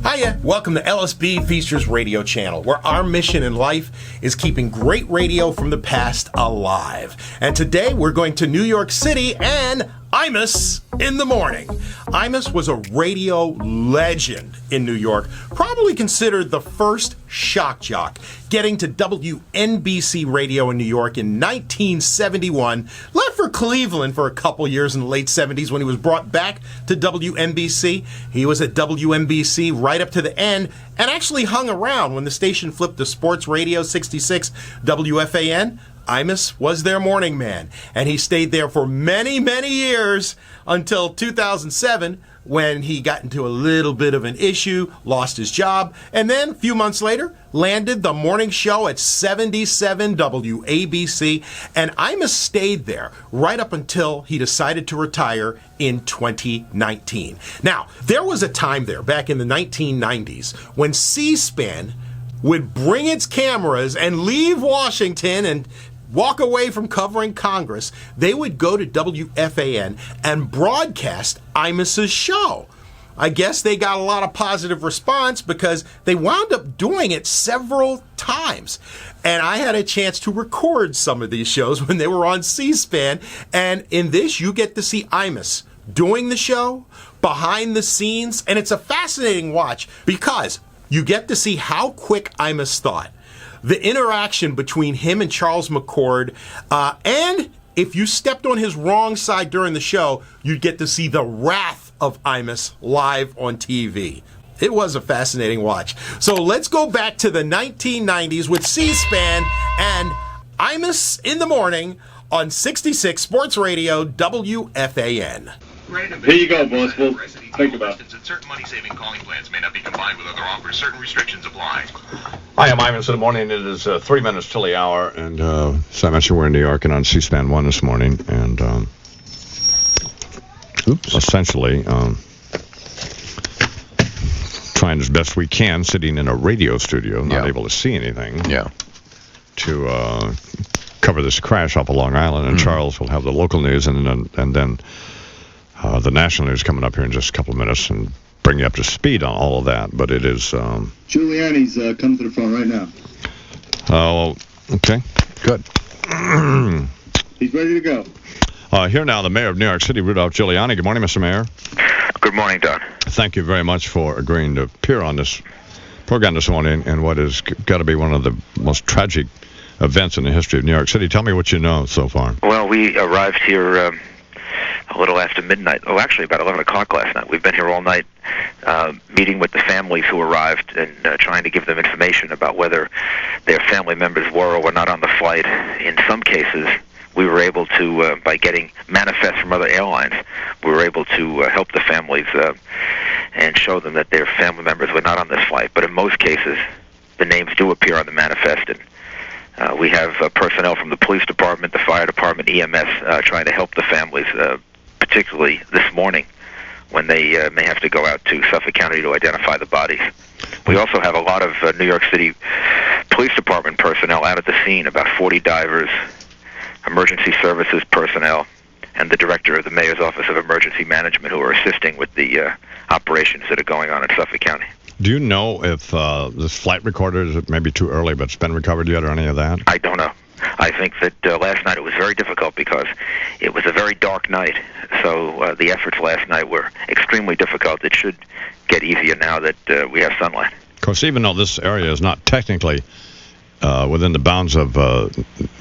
Hiya, welcome to LSB Features Radio Channel, where our mission in life is keeping great radio from the past alive. And today we're going to New York City and Imus in the morning. Imus was a radio legend in New York, probably considered the first shock jock, getting to WNBC radio in New York in 1971, left for Cleveland for a couple years in the late 70s when he was brought back to WNBC. He was at WNBC right up to the end and actually hung around when the station flipped to Sports Radio 66 WFAN. Imus was their morning man, and he stayed there for many, many years until 2007 when he got into a little bit of an issue, lost his job, and then a few months later landed the morning show at 77 WABC, and Imus stayed there right up until he decided to retire in 2019. Now, there was a time there back in the 1990s when C-SPAN would bring its cameras and leave Washington and walk away from covering Congress. They would go to WFAN and broadcast Imus's show. I guess they got a lot of positive response because they wound up doing it several times. And I had a chance to record some of these shows when they were on C-SPAN. And in this, you get to see Imus doing the show, behind the scenes. And it's a fascinating watch because you get to see how quick Imus thought. The interaction between him and Charles McCord, and if you stepped on his wrong side during the show, you'd get to see the wrath of Imus live on TV. It was a fascinating watch. So let's go back to the 1990s with C-SPAN and Imus in the morning on 66 Sports Radio WFAN. Here you go, boss. We'll think about it. Certain money-saving calling plans may not be combined with other offers. Certain restrictions apply. Hi, I'm Imus in the morning. It is 3 minutes till the hour, and so I mentioned we're in New York and on C-SPAN 1 this morning, and essentially trying as best we can, sitting in a radio studio, not able to see anything, to cover this crash off of Long Island, and Charles will have the local news, and then the national news coming up here in just a couple of minutes and bring you up to speed on all of that. But it is... Giuliani's coming to the phone right now. Oh, okay. Good. He's ready to go. Here now, the mayor of New York City, Rudolph Giuliani. Good morning, Mr. Mayor. Good morning, Don. Thank you very much for agreeing to appear on this program this morning in what has got to be one of the most tragic events in the history of New York City. Tell me what you know so far. Well, we arrived here... a little after midnight. Oh, actually, about 11 o'clock last night. We've been here all night meeting with the families who arrived and trying to give them information about whether their family members were or were not on the flight. In some cases, we were able to, by getting manifests from other airlines, we were able to help the families and show them that their family members were not on this flight. But in most cases, the names do appear on the manifest, and we have personnel from the police department, the fire department, EMS, trying to help the families, particularly this morning when they may have to go out to Suffolk County to identify the bodies. We also have a lot of New York City Police Department personnel out at the scene, about 40 divers, emergency services personnel, and the director of the Mayor's Office of Emergency Management who are assisting with the operations that are going on in Suffolk County. Do you know if this flight recorder, is it maybe too early, but it's been recovered yet or any of that? I don't know. I think that last night it was very difficult because it was a very dark night, so the efforts last night were extremely difficult. It should get easier now that we have sunlight. Of course, even though this area is not technically within the bounds of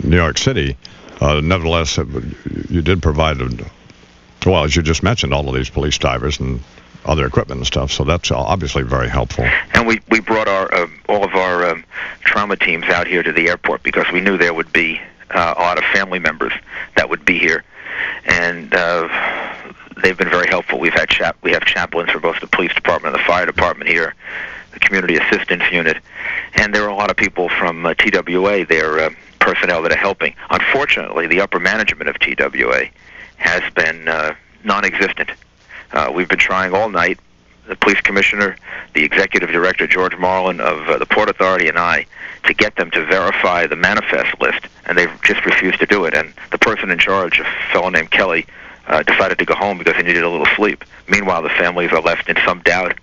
New York City, nevertheless, you did provide, well, as you just mentioned, all of these police divers and other equipment and stuff, so that's obviously very helpful. And we brought our all of our trauma teams out here to the airport because we knew there would be a lot of family members that would be here, and they've been very helpful. We have chaplains for both the police department and the fire department here, the community assistance unit, and there are a lot of people from TWA, their personnel that are helping. Unfortunately, the upper management of TWA has been non-existent. We've been trying all night, the police commissioner, the executive director, George Marlin of the Port Authority, and I, to get them to verify the manifest list, and they've just refused to do it. And the person in charge, a fellow named Kelly, decided to go home because he needed a little sleep. Meanwhile, the families are left in some doubt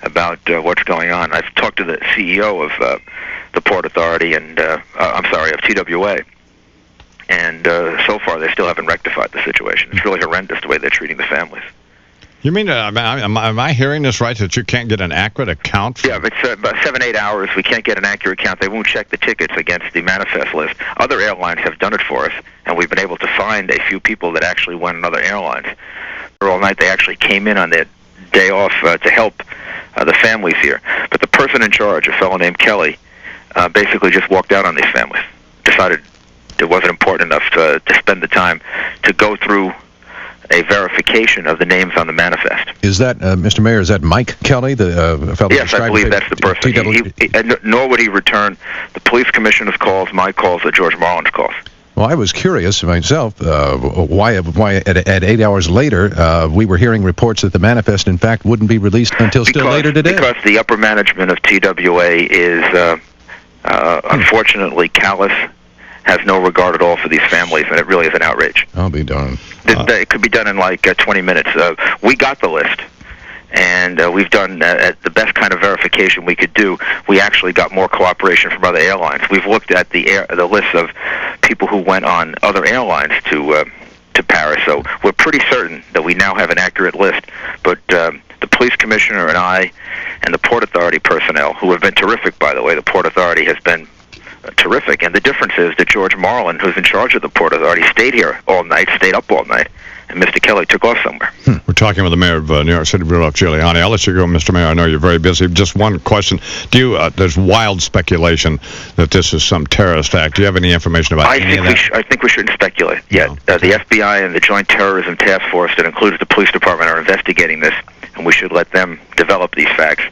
about what's going on. I've talked to the CEO of the Port Authority and of TWA, and so far they still haven't rectified the situation. It's really horrendous the way they're treating the families. You mean, am I hearing this right, that you can't get an accurate account? Yeah, it's about 7-8 hours. We can't get an accurate count. They won't check the tickets against the manifest list. Other airlines have done it for us, and we've been able to find a few people that actually went on other airlines. All night they actually came in on their day off to help the families here. But the person in charge, a fellow named Kelly, basically just walked out on these families, decided it wasn't important enough to spend the time to go through a verification of the names on the manifest. Is that, Mr. Mayor, is that Mike Kelly, the fellow? Yes, I believe that's the person. Nor would he return the police commissioner's calls, my calls, or George Marlin's calls. Well, I was curious myself why at 8 hours later we were hearing reports that the manifest, in fact, wouldn't be released until still later today. Because the upper management of TWA is unfortunately callous, has no regard at all for these families, and it really is an outrage. I'll be darned. It could be done in like 20 minutes. We got the list, and we've done the best kind of verification we could do. We actually got more cooperation from other airlines. We've looked at the list of people who went on other airlines to Paris, so we're pretty certain that we now have an accurate list. But the police commissioner and I and the Port Authority personnel, who have been terrific, by the way, the Port Authority has been terrific, and the difference is that George Marlin, who's in charge of the Port Authority, stayed here all night, stayed up all night, and Mr. Kelly took off somewhere. We're talking with the mayor of New York City, Rudolph Giuliani. I'll let you go, Mr. Mayor. I know you're very busy. Just one question. There's wild speculation that this is some terrorist act. Do you have any information about any of that? I think we shouldn't speculate yet. No. The FBI and the Joint Terrorism Task Force that includes the police department are investigating this, and we should let them develop these facts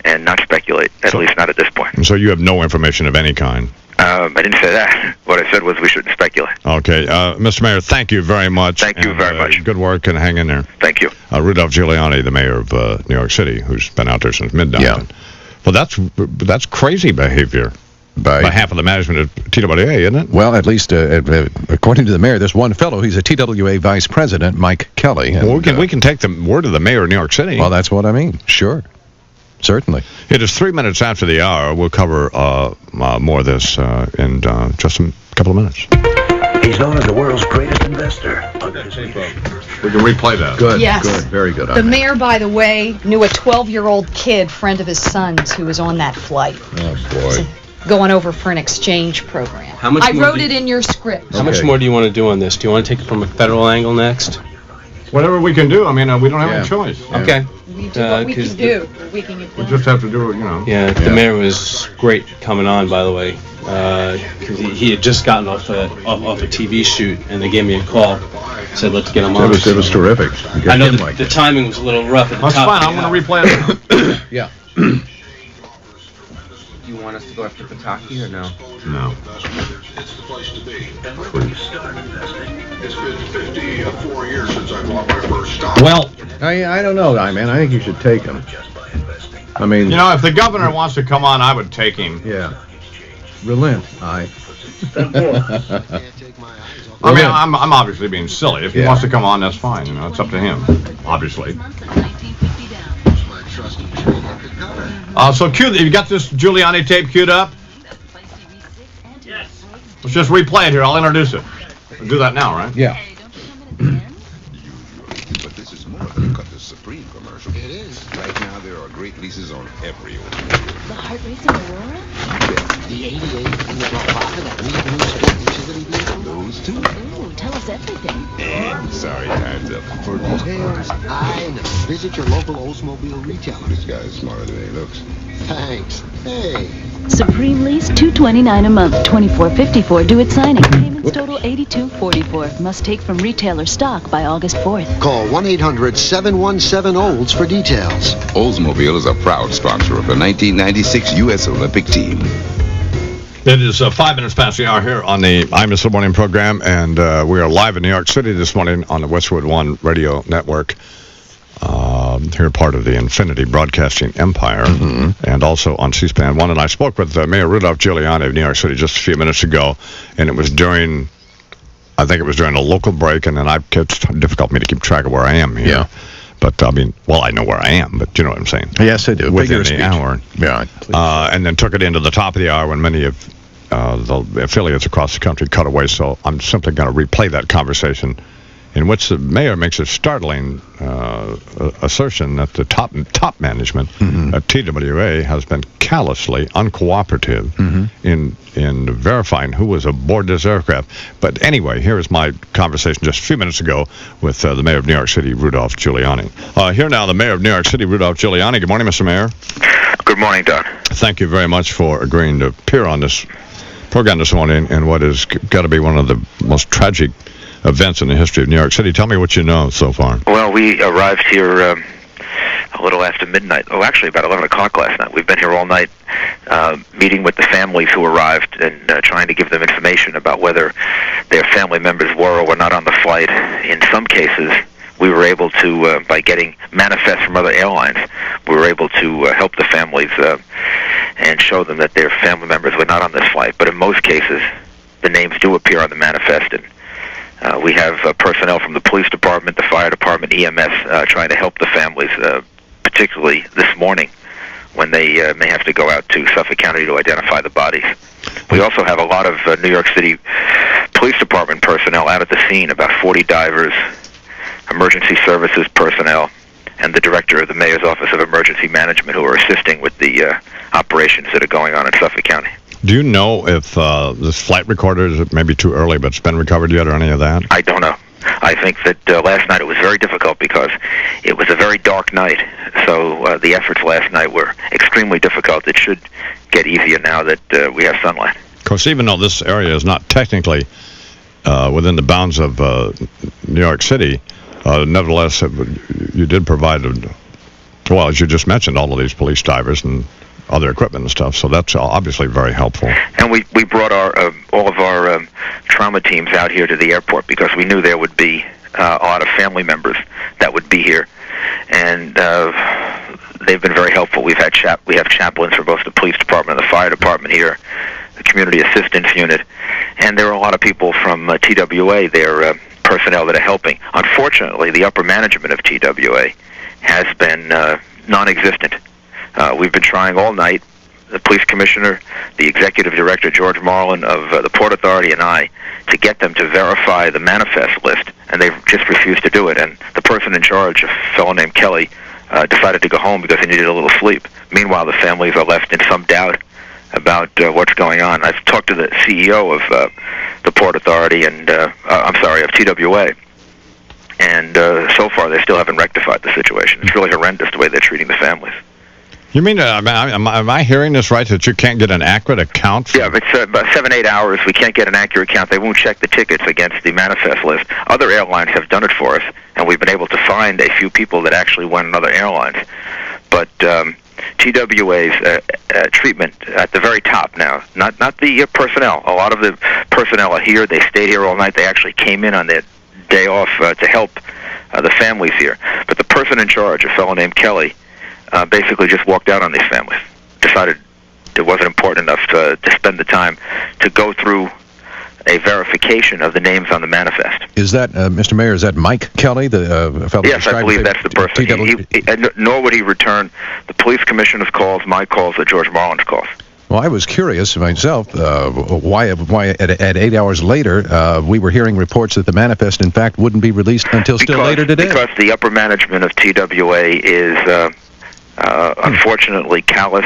and not speculate, at least not at this point. So you have no information of any kind? I didn't say that. What I said was we shouldn't speculate. Okay. Mr. Mayor, thank you very much. Thank you very much. Good work, and hang in there. Thank you. Rudolph Giuliani, the mayor of New York City, who's been out there since midnight. Yeah. Well, that's crazy behavior by half of the management of TWA, isn't it? Well, at least according to the mayor, there's one fellow. He's a TWA vice president, Mike Kelly. And, well, we can take the word of the mayor of New York City. Well, that's what I mean. Sure. Certainly. It is 3 minutes after the hour. We'll cover more of this in just a couple of minutes. He's known as the world's greatest investor. We can replay that. Good. Yes. Good. Very good. The mayor, by the way, knew a 12-year-old kid, friend of his son's, who was on that flight. Oh, boy. Going over for an exchange program. How much I more wrote it in your script. How much more do you want to do on this? Do you want to take it from a federal angle next? Whatever we can do. I mean, we don't have any choice. Okay. We do what we can do. We just have to do it, Yeah, the mayor was great coming on, by the way. Because he had just gotten off a TV shoot, and they gave me a call. Said, let's get him on. It was terrific. I know the timing was a little rough at the top. That's fine. I'm going to replay it. Yeah. Do you want us to go after Pataki or no? No. It's the place to be. It's been 54 years since I bought my first stock. Well, I don't know, man. I think you should take him. I mean, if the governor wants to come on, I would take him. Yeah. Relent. I mean, I'm obviously being silly. If he wants to come on, that's fine. It's up to him, obviously. So you got this Giuliani tape queued up? Yes. Let's just replay it here. I'll introduce it. We'll do that now, right? Yeah. But this is more than cut the Supreme commercial. It is. Right now, there are great leases on every automobile. The heart racing Aurora? Yeah. The 88 and the Bravada, that new sport utility vehicle? Those two. Ooh, tell us everything. And sorry, time's up. For details, visit your local Oldsmobile retailer. This guy is smarter than he looks. Thanks. Hey. Supreme lease $229 a month, $24.54 due at signing. Payments total $82.44. Must take from retailer stock by August 4th. Call 1-800-717-OLDS for details. Oldsmobile is a proud sponsor of the 1996 U.S. Olympic team. It is 5 minutes past the hour here on the Imus the Morning program, and we are live in New York City this morning on the Westwood One radio network. Here, part of the Infinity Broadcasting Empire, and also on C-SPAN 1. And I spoke with Mayor Rudolph Giuliani of New York City just a few minutes ago, and it was during a local break, and then it's difficult for me to keep track of where I am here. Yeah. But, I mean, well, I know where I am, but you know what I'm saying. Yes, I do. Within the hour. Yeah. And then took it into the top of the hour when many of the affiliates across the country cut away. So I'm simply going to replay that conversation in which the mayor makes a startling assertion that the top management at TWA has been callously uncooperative in verifying who was aboard this aircraft. But anyway, here is my conversation just a few minutes ago with the mayor of New York City, Rudolph Giuliani. Here now, the mayor of New York City, Rudolph Giuliani. Good morning, Mr. Mayor. Good morning, Don. Thank you very much for agreeing to appear on this program this morning in what has got to be one of the most tragic events in the history of New York City. Tell me what you know so far. Well, we arrived here a little after midnight. Oh, actually, about 11 o'clock last night. We've been here all night meeting with the families who arrived and trying to give them information about whether their family members were or were not on the flight. In some cases, we were able to, by getting manifests from other airlines, we were able to help the families and show them that their family members were not on this flight. But in most cases, the names do appear on the manifest, and we have personnel from the police department, the fire department, EMS, trying to help the families, particularly this morning when they may have to go out to Suffolk County to identify the bodies. We also have a lot of New York City Police Department personnel out at the scene, about 40 divers, emergency services personnel, and the director of the Mayor's Office of Emergency Management, who are assisting with the operations that are going on in Suffolk County. Do you know if this flight recorder is maybe too early, but it's been recovered yet, or any of that? I don't know. I think that last night it was very difficult because it was a very dark night. So the efforts last night were extremely difficult. It should get easier now that we have sunlight. Of course, even though this area is not technically within the bounds of New York City, nevertheless, you did provide, well, as you just mentioned, all of these police divers and other equipment and stuff, so that's obviously very helpful. And we brought all of our trauma teams out here to the airport because we knew there would be a lot of family members that would be here, and they've been very helpful. We have chaplains for both the police department and the fire department here, the community assistance unit, and there are a lot of people from TWA, their personnel that are helping. Unfortunately, the upper management of TWA has been non-existent. We've been trying all night, the police commissioner, the executive director, George Marlin of the Port Authority, and I, to get them to verify the manifest list, and they've just refused to do it. And the person in charge, a fellow named Kelly, decided to go home because he needed a little sleep. Meanwhile, the families are left in some doubt about what's going on. I've talked to the CEO of the Port Authority and, of TWA, and so far they still haven't rectified the situation. It's really horrendous the way they're treating the families. You mean, am I hearing this right, that you can't get an accurate account? Yeah, it's about 7-8 hours. We can't get an accurate count. They won't check the tickets against the manifest list. Other airlines have done it for us, and we've been able to find a few people that actually went on other airlines. But TWA's treatment at the very top now, not the personnel. A lot of the personnel are here. They stayed here all night. They actually came in on their day off to help the families here. But the person in charge, a fellow named Kelly, basically just walked out on these families, decided it wasn't important enough to spend the time to go through a verification of the names on the manifest. Is that, Mr. Mayor, is that Mike Kelly, the fellow? Yes, I believe that's the person. Nor would he return the police commissioner's calls, my calls, or George Marlin's calls. Well, I was curious myself why at 8 hours later we were hearing reports that the manifest, in fact, wouldn't be released until still later today. Because the upper management of TWA is unfortunately callous,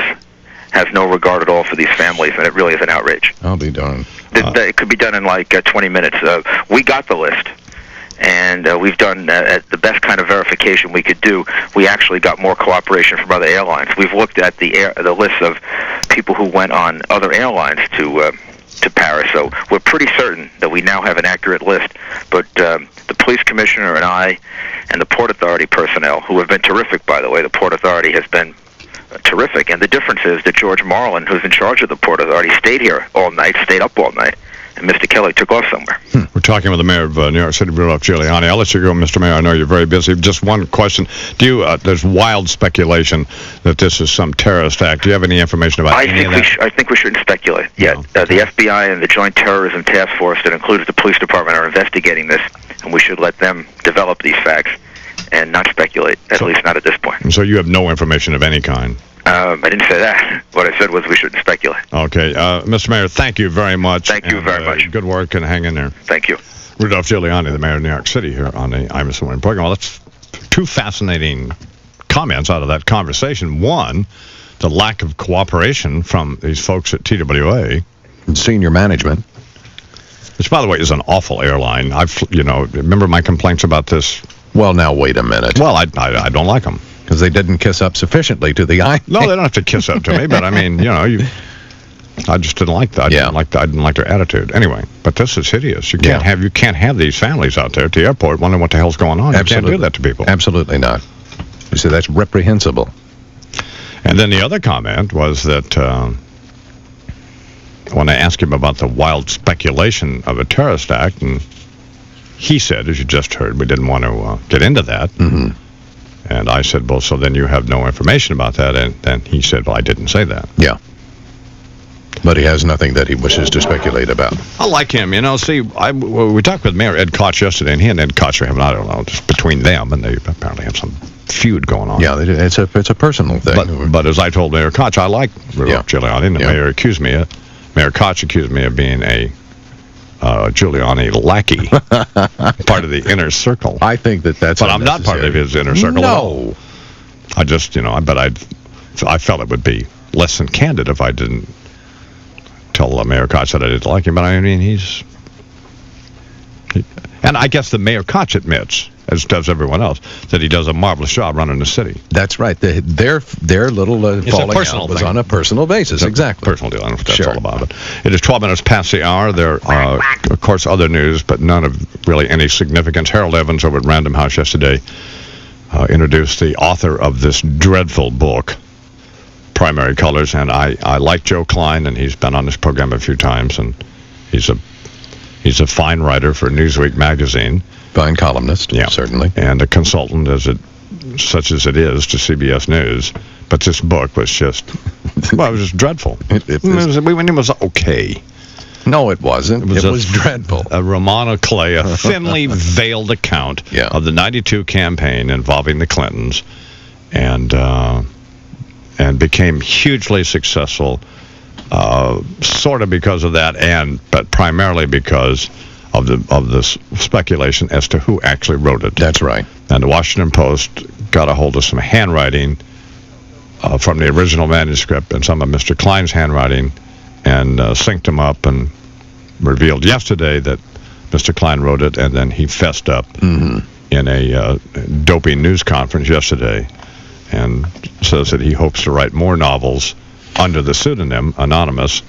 has no regard at all for these families, and it really is an outrage. I'll be darned. It could be done in like 20 minutes. We got the list, and we've done the best kind of verification we could do. We actually got more cooperation from other airlines. We've looked at the list of people who went on other airlines to Paris, so we're pretty certain that we now have an accurate list. But the police commissioner and I and the Port Authority personnel, who have been terrific, by the way, the Port Authority has been terrific, and the difference is that George Marlin, who's in charge of the Port Authority, stayed here all night, stayed up all night, and Mr. Kelly took off somewhere. We're talking with the mayor of New York City, Rudolph Giuliani. I'll let you go, Mr. Mayor. I know you're very busy. Just one question. There's wild speculation that this is some terrorist act. Do you have any information about any of that? I think we shouldn't speculate yet. The FBI and the Joint Terrorism Task Force that includes the police department are investigating this, and we should let them develop these facts. and not speculate, at least not at this point. And so you have no information of any kind? I didn't say that. What I said was we shouldn't speculate. Okay. Mr. Mayor, thank you very much. Thank you very much. Good work, and hang in there. Thank you. Rudolph Giuliani, the mayor of New York City, here on the Imus Morning program. Well, that's two fascinating comments out of that conversation. One, the lack of cooperation from these folks at TWA. And senior management. Which, by the way, is an awful airline. Remember my complaints about this? Well, now, wait a minute. Well, I don't like them. Because they didn't kiss up sufficiently to the eye. No, they don't have to kiss up to me, but I mean, I just didn't like that. I didn't like their attitude. Anyway, but this is hideous. You can't have these families out there at the airport wondering what the hell's going on. Absolutely. You can't do that to people. Absolutely not. You see, that's reprehensible. And then the other comment was that when I asked him about the wild speculation of a terrorist act, and he said, as you just heard, we didn't want to get into that. Mm-hmm. And I said, well, so then you have no information about that. And then he said, well, I didn't say that. Yeah. But he has nothing that he wishes to speculate about. I like him. See, we talked with Mayor Ed Koch yesterday, and he and Ed Koch are having, I don't know, just between them, and they apparently have some feud going on. Yeah, it's a personal thing. But as I told Mayor Koch, I like Rudolph Giuliani, and the Mayor Koch accused me of being a Giuliani lackey, part of the inner circle. I think that's. But I'm not part of his inner circle. No. I just, I felt it would be less than candid if I didn't tell Mayor Koch that I didn't like him. But I mean, and I guess the Mayor Koch admits, as does everyone else, that he does a marvelous job running the city. That's right. Their little falling out was on a personal basis. Exactly. Personal deal. I don't know if that's all about it. It is 12 minutes past the hour. There are, of course, other news, but none of really any significance. Harold Evans over at Random House yesterday introduced the author of this dreadful book, Primary Colors, and I like Joe Klein, and he's been on this program a few times, and he's a fine writer for Newsweek magazine. Fine columnist, certainly. And a consultant, such as it is, to CBS News. But this book was just, it was just dreadful. It was okay. No, it wasn't. It was dreadful. A Romana Clay, a thinly veiled account of the '92 campaign involving the Clintons, and became hugely successful, sort of because of that, but primarily because of this speculation as to who actually wrote it. That's right. And the Washington Post got a hold of some handwriting from the original manuscript and some of Mr. Klein's handwriting, and synced them up and revealed yesterday that Mr. Klein wrote it, and then he fessed up in a dopey news conference yesterday, and says that he hopes to write more novels under the pseudonym Anonymous.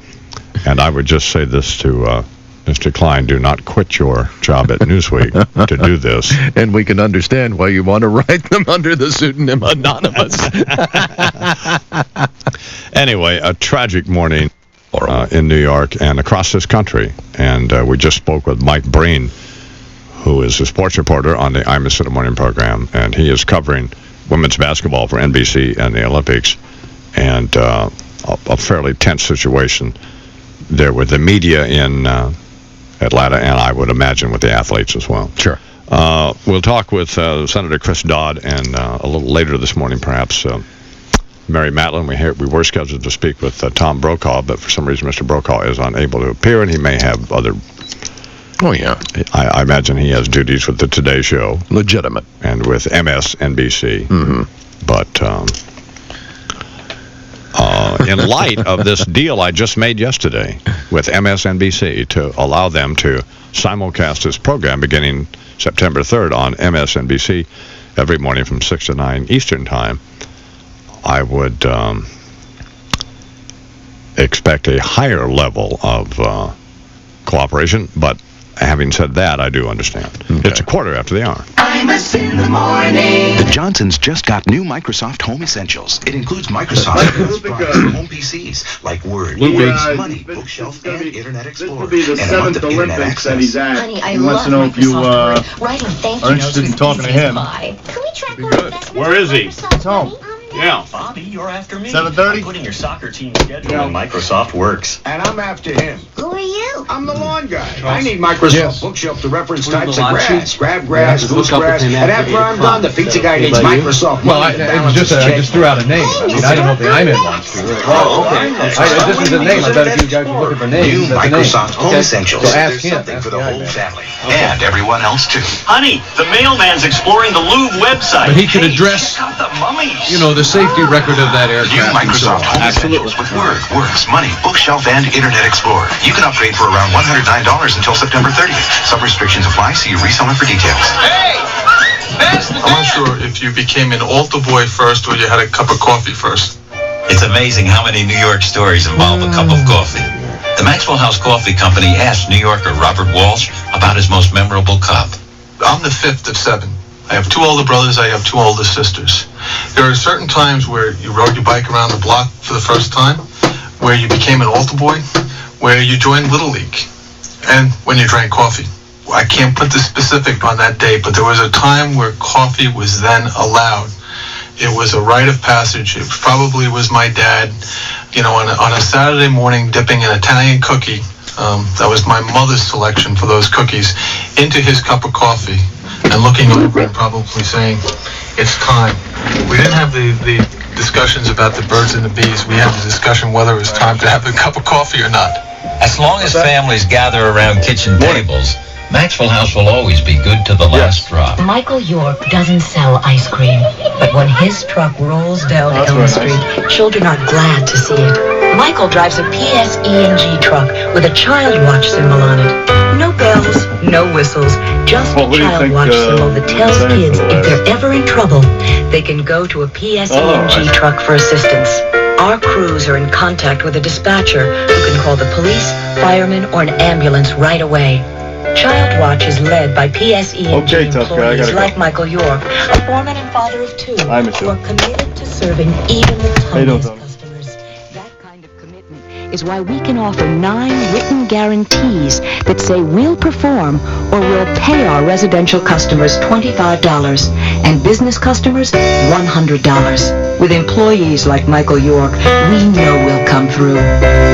And I would just say this to Mr. Klein: do not quit your job at Newsweek to do this. And we can understand why you want to write them under the pseudonym Anonymous. Anyway, a tragic morning in New York and across this country. And we just spoke with Mike Breen, who is a sports reporter on the Imus in the Morning program, and he is covering women's basketball for NBC and the Olympics, and a fairly tense situation there with the media in Atlanta, and I would imagine with the athletes as well. Sure. We'll talk with Senator Chris Dodd, and a little later this morning, perhaps, Mary Matlin. We were scheduled to speak with Tom Brokaw, but for some reason Mr. Brokaw is unable to appear, and he may have other... Oh, yeah. I imagine he has duties with the Today Show. Legitimate. And with MSNBC. Mm-hmm. But in light of this deal I just made yesterday with MSNBC to allow them to simulcast this program beginning September 3rd on MSNBC every morning from 6 to 9 Eastern Time, I would expect a higher level of cooperation, but having said that, I do understand. Okay. It's 1:15. Imus in the morning. The Johnsons just got new Microsoft Home Essentials. It includes Microsoft home PCs like Word, Money, Bookshelf, and Internet Explorer. This will be the 7th Olympics that he's at. Honey, I he wants to know if you writing thank are interested in talking to him. Can we track good. Where is he? He's home. Yeah. Bobby, you're after me. 7:30? Putting your soccer team schedule in Microsoft Works. And I'm after him. Who are you? I'm the lawn guy. I need Microsoft Bookshelf to reference types of grass. Grab grass, goose grass, and after I'm done, the pizza guy needs Microsoft. Well, I just threw out a name. I mean, I don't know if the I'm in wants to. Oh, okay. This is the name. I bet if you guys were looking for names. New Microsoft Home Essentials. So ask There's him. something for the whole family. And everyone else, too. Honey, the mailman's exploring the Louvre website. But he could address, Check out the mummies. the safety record of that New aircraft. Microsoft Home Essentials with Word, Works, Money, Bookshelf, and Internet Explorer. You can upgrade for around $109 until September 30th. Some restrictions apply. See your reseller for details. I'm not sure if you became an altar boy first or you had a cup of coffee first. It's amazing how many New York stories involve a cup of coffee. The Maxwell House Coffee Company asked New Yorker Robert Walsh about his most memorable cup. I'm the fifth of seven. I have two older brothers, I have two older sisters. There are certain times where you rode your bike around the block for the first time, where you became an altar boy, where you joined Little League, and when you drank coffee. I can't put the specific on that day, but there was a time where coffee was then allowed. It was a rite of passage. It probably was my dad, on a Saturday morning dipping an Italian cookie. That was my mother's selection for those cookies, into his cup of coffee and looking over and probably saying, it's time. We didn't have the discussions about the birds and the bees. We had the discussion whether it was time to have a cup of coffee or not. As long as families gather around kitchen tables, Maxwell House will always be good to the last drop. Michael York doesn't sell ice cream, but when his truck rolls down Elm Street, children are glad to see it. Michael drives a PSE&G truck with a child watch symbol on it. No bells, no whistles, just a child watch symbol that tells kids if they're ever in trouble, they can go to a PSE&G truck for assistance. Our crews are in contact with a dispatcher who can call the police, firemen, or an ambulance right away. Child Watch is led by PSE&G employees like Michael York, a foreman and father of two, who are committed to serving even the tiniest customers. That kind of commitment is why we can offer 9 written guarantees that say we'll perform or we'll pay our residential customers $25 and business customers $100. With employees like Michael York, we know we'll come through,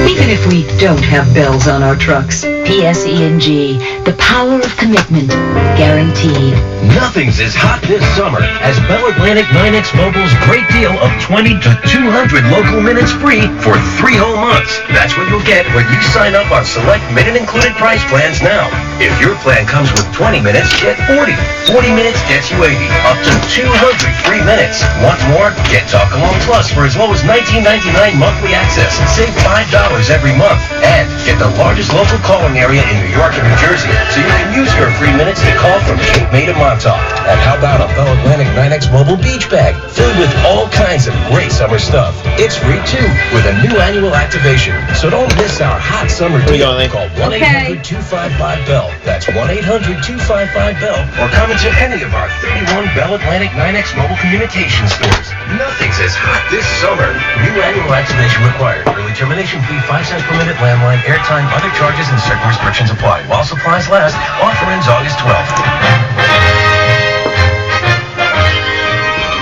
even if we don't have bells on our trucks. PSE&G, the power of commitment, guaranteed. Nothing's as hot this summer as Bell Atlantic 9X Mobile's great deal of 20 to 200 local minutes free for 3 whole months. That's what you'll get when you sign up on select minute-included price plans now. If your plan comes with 20 minutes, get 40. 40 minutes gets you 80, up to 200 free minutes. Want more? Get Talk Alone Plus for as low as $19.99 monthly access. Save $5 every month. And get the largest local calling area in New York and New Jersey, so you can use your free minutes to call from Cape May to Montauk. And how about a Bell Atlantic 9X Mobile Beach Bag filled with all kinds of great summer stuff? It's free too, with a new annual activation. So don't miss our hot summer deal. Call 1-800-255-BELL. That's 1-800-255-BELL. Or come into any of our 31 Bell Atlantic 9X Mobile communication stores. Nothing's as hot this summer. New annual activation required. Early termination fee 5 cents per minute. Landline, airtime, other charges, and certain restrictions apply. While supplies last. Offer ends August 12th.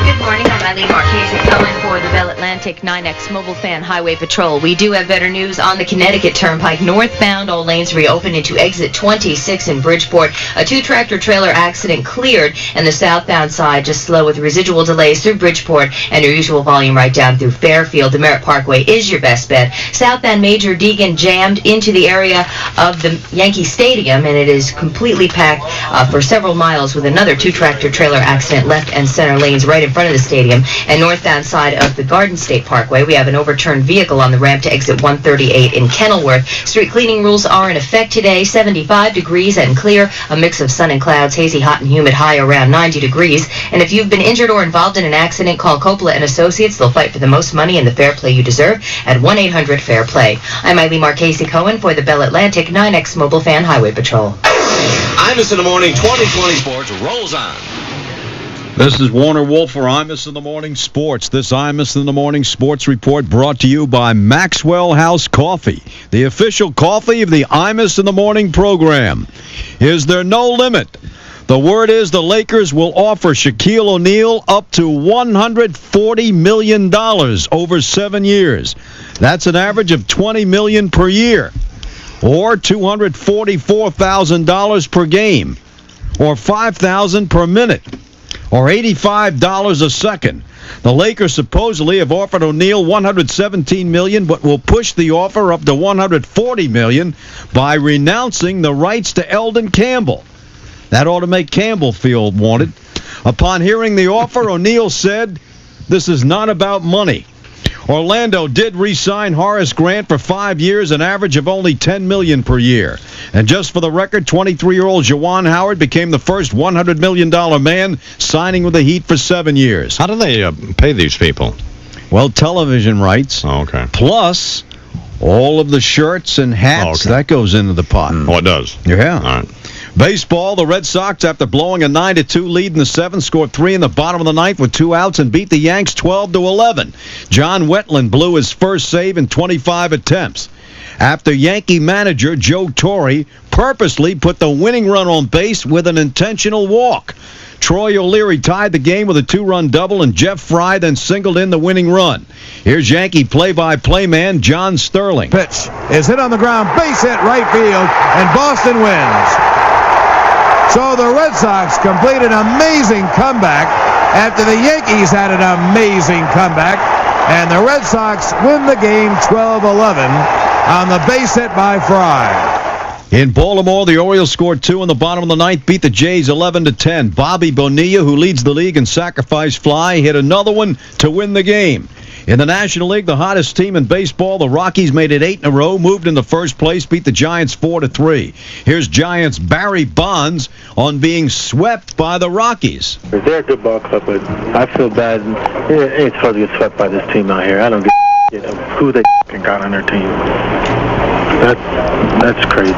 Good morning. I'm Eileen Marchese calling for the Bell Atlantic 9X Mobile Fan Highway Patrol. We do have better news on the Connecticut Turnpike. Northbound, all lanes reopened into exit 26 in Bridgeport. A 2-tractor-trailer accident cleared, and the southbound side just slow with residual delays through Bridgeport and your usual volume right down through Fairfield. The Merritt Parkway is your best bet. Southbound Major Deegan jammed into the area of the Yankee Stadium, and it is completely packed for several miles with another 2-tractor-trailer accident left and center lanes right in front of the stadium. And northbound side of the Garden State Parkway, we have an overturned vehicle on the ramp to exit 138 in Kenilworth. Street cleaning rules are in effect today. 75 degrees and clear, a mix of sun and clouds, hazy, hot, and humid, high around 90 degrees. And if you've been injured or involved in an accident, call Coppola and Associates. They'll fight for the most money and the fair play you deserve at 1-800-FAIR-PLAY. I'm Eileen Marchese Cohen for the Bell Atlantic 9X Mobile Fan Highway Patrol. Imus in the Morning 2020 Sports rolls on. This is Warner Wolf for Imus in the Morning Sports. This Imus in the Morning Sports Report brought to you by Maxwell House Coffee, the official coffee of the Imus in the Morning program. Is there no limit? The word is the Lakers will offer Shaquille O'Neal up to $140 million over 7 years. That's an average of $20 million per year, or $244,000 per game, or $5,000 per minute, or $85 a second. The Lakers supposedly have offered O'Neal $117 million, but will push the offer up to $140 million by renouncing the rights to Eldon Campbell. That ought to make Campbell feel wanted. Upon hearing the offer, O'Neal said, "This is not about money." Orlando did re-sign Horace Grant for 5 years, an average of only $10 million per year. And just for the record, 23-year-old Juwan Howard became the first $100 million man signing with the Heat for 7 years. How do they pay these people? Well, television rights. Oh, okay. Plus all of the shirts and hats. That goes into the pot. Oh, it does? Yeah. All right. Baseball, the Red Sox, after blowing a 9-2 lead in the 7th, scored 3 in the bottom of the 9th with 2 outs and beat the Yanks 12-11. John Wetland blew his first save in 25 attempts. After Yankee manager Joe Torre purposely put the winning run on base with an intentional walk. Troy O'Leary tied the game with a 2-run double, and Jeff Fry then singled in the winning run. Here's Yankee play-by-play man John Sterling. Pitch is hit on the ground, base hit right field, and Boston wins. So the Red Sox complete an amazing comeback after the Yankees had an amazing comeback, and the Red Sox win the game 12-11 on the base hit by Fry. In Baltimore, the Orioles scored 2 in the bottom of the 9th, beat the Jays 11-10. Bobby Bonilla, who leads the league in sacrifice fly, hit another one to win the game. In the National League, the hottest team in baseball, the Rockies made it 8 in a row, moved into first place, beat the Giants 4-3. Here's Giants' Barry Bonds on being swept by the Rockies. They're a good ball club, but I feel bad. It's hard to get swept by this team out here. I don't give who they got on their team. That's crazy.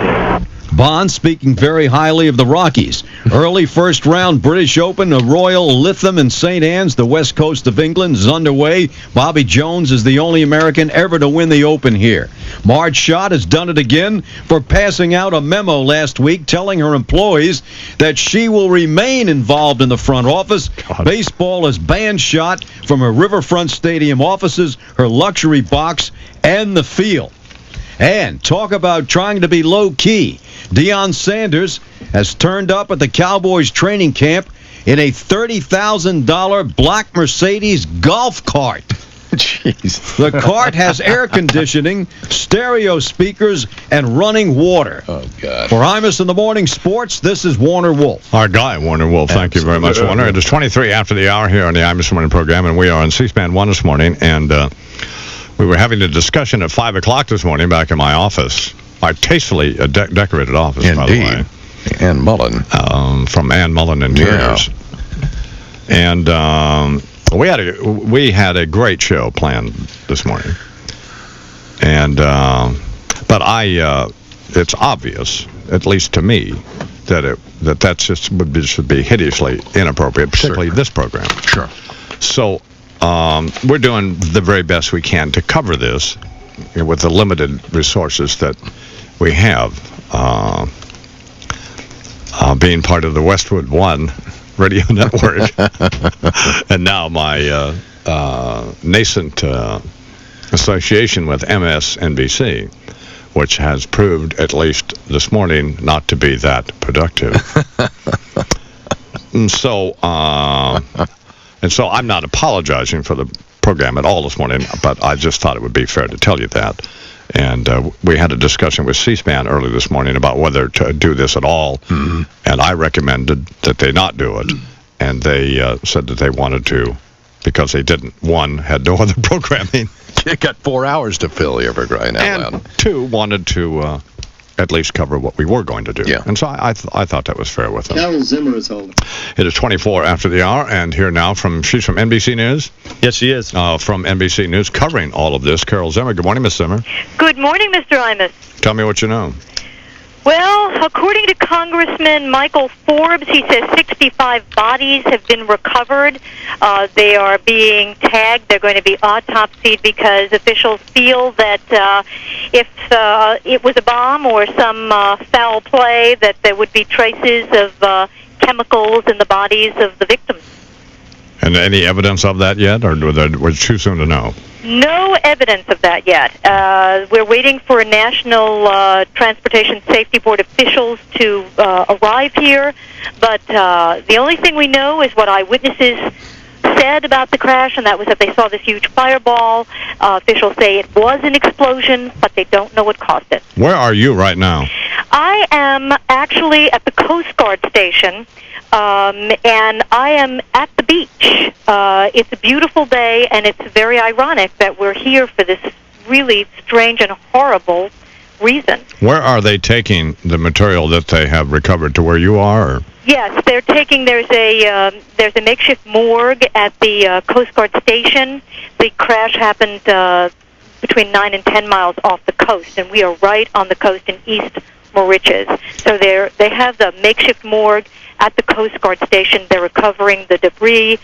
Bond speaking very highly of the Rockies. Early first-round British Open, a Royal Lytham in St. Anne's, the west coast of England, is underway. Bobby Jones is the only American ever to win the Open here. Marge Schott has done it again for passing out a memo last week telling her employees that she will remain involved in the front office. Baseball has banned Schott from her Riverfront Stadium offices, her luxury box, and the field. And talk about trying to be low-key. Deion Sanders has turned up at the Cowboys training camp in a $30,000 black Mercedes golf cart. Jeez. The cart has air conditioning, stereo speakers, and running water. Oh, God. For Imus in the Morning Sports, this is Warner Wolf. Our guy, Warner Wolf. Thank you very much, Warner. It is 23 after the hour here on the Imus Morning program, and we are on C-SPAN 1 this morning, and we were having a discussion at 5 o'clock this morning back in my office. My tastefully decorated office, Indeed. by the way. Ann Mullen. From Ann Mullen Interiors. Yeah. And we had a great show planned this morning. And but it's obvious, at least to me, that should be hideously inappropriate, particularly this program. Sure. So we're doing the very best we can to cover this with the limited resources that we have. Being part of the Westwood One radio network, and now my nascent association with MSNBC, which has proved, at least this morning, not to be that productive. And so I'm not apologizing for the program at all this morning, but I just thought it would be fair to tell you that. And we had a discussion with C-SPAN early this morning about whether to do this at all, and I recommended that they not do it, and they said that they wanted to because they didn't. One, had no other programming. You got 4 hours to fill here for crying out loud. And two, wanted to at least cover what we were going to do. Yeah. And so I thought that was fair with them. Carol Zimmer is holding. It is 24 after the hour, and here now she's from NBC News. Yes, she is. From NBC News, covering all of this, Carol Zimmer. Good morning, Miss Zimmer. Good morning, Mr. Imus. Tell me what you know. Well, according to Congressman Michael Forbes, he says 65 bodies have been recovered. They are being tagged. They're going to be autopsied because officials feel that if it was a bomb or some foul play, that there would be traces of chemicals in the bodies of the victims. And any evidence of that yet, or was it too soon to know? No evidence of that yet. We're waiting for National Transportation Safety Board officials to arrive here, but the only thing we know is what eyewitnesses said about the crash, and that was that they saw this huge fireball. Officials say it was an explosion, but they don't know what caused it. Where are you right now? I am actually at the Coast Guard station, and I am at the beach. It's a beautiful day, and it's very ironic that we're here for this really strange and horrible reason. Where are they taking the material that they have recovered to where you are? Or? Yes, they're taking. There's a makeshift morgue at the Coast Guard station. The crash happened between 9 and 10 miles off the coast, and we are right on the coast in East Mauritius. So they have the makeshift morgue at the Coast Guard station. They're recovering the debris.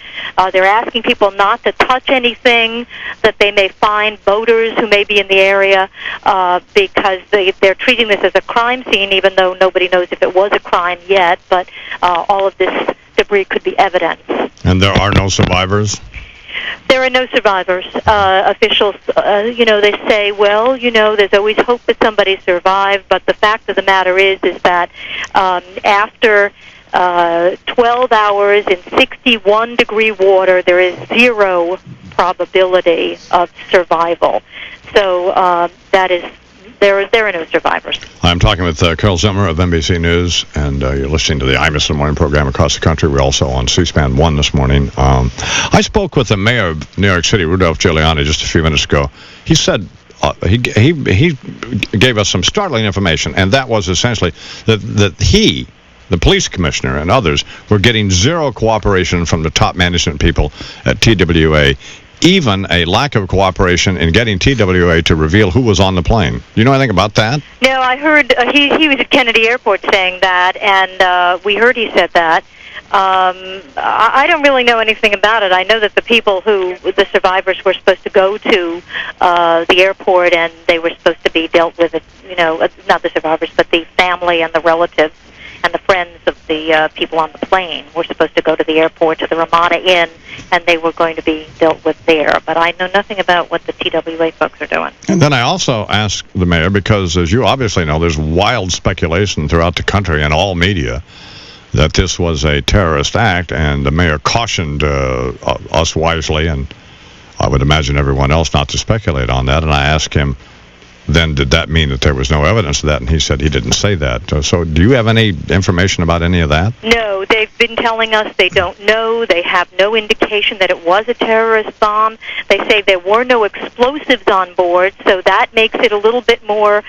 They're asking people not to touch anything that they may find, boaters who may be in the area, because they're treating this as a crime scene, even though nobody knows if it was a crime yet. But all of this debris could be evidence. And there are no survivors? There are no survivors. Officials, they say, well, there's always hope that somebody survived, but the fact of the matter is that after 12 hours in 61-degree water, there is zero probability of survival. So there are no survivors. I'm talking with Carol Zimmer of NBC News, and you're listening to the Imus in the Morning program across the country. We're also on C-SPAN 1 this morning. I spoke with the mayor of New York City, Rudolph Giuliani, just a few minutes ago. He said he gave us some startling information, and that was essentially that he, the police commissioner, and others were getting zero cooperation from the top management people at TWA, even a lack of cooperation in getting TWA to reveal who was on the plane. Do you know anything about that? No, I heard he was at Kennedy Airport saying that, and we heard he said that. I don't really know anything about it. I know that the survivors were supposed to go to the airport, and they were supposed to be dealt with, not the survivors, but the family and the relatives and the friends of the people on the plane were supposed to go to the airport, to the Ramada Inn, and they were going to be dealt with there. But I know nothing about what the TWA folks are doing. And then I also asked the mayor, because as you obviously know, there's wild speculation throughout the country and all media that this was a terrorist act, and the mayor cautioned us wisely, and I would imagine everyone else, not to speculate on that. And I asked him, then did that mean that there was no evidence of that? And he said he didn't say that. So do you have any information about any of that? No, they've been telling us they don't know. They have no indication that it was a terrorist bomb. They say there were no explosives on board, so that makes it a little bit more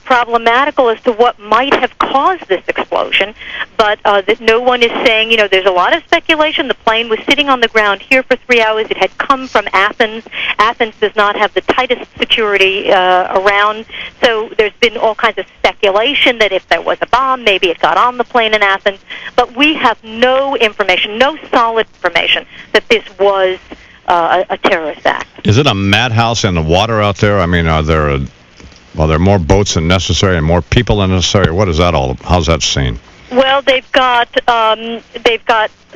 problematical as to what might have caused this explosion. But that no one is saying, there's a lot of speculation. The plane was sitting on the ground here for 3 hours. It had come from Athens. Athens does not have the tightest security around, so there's been all kinds of speculation that if there was a bomb, maybe it got on the plane in Athens, but we have no information, no solid information that this was a terrorist act. Is it a madhouse in the water out there? I mean, are there more boats than necessary and more people than necessary? What is that all? How's that seen? Well, they've got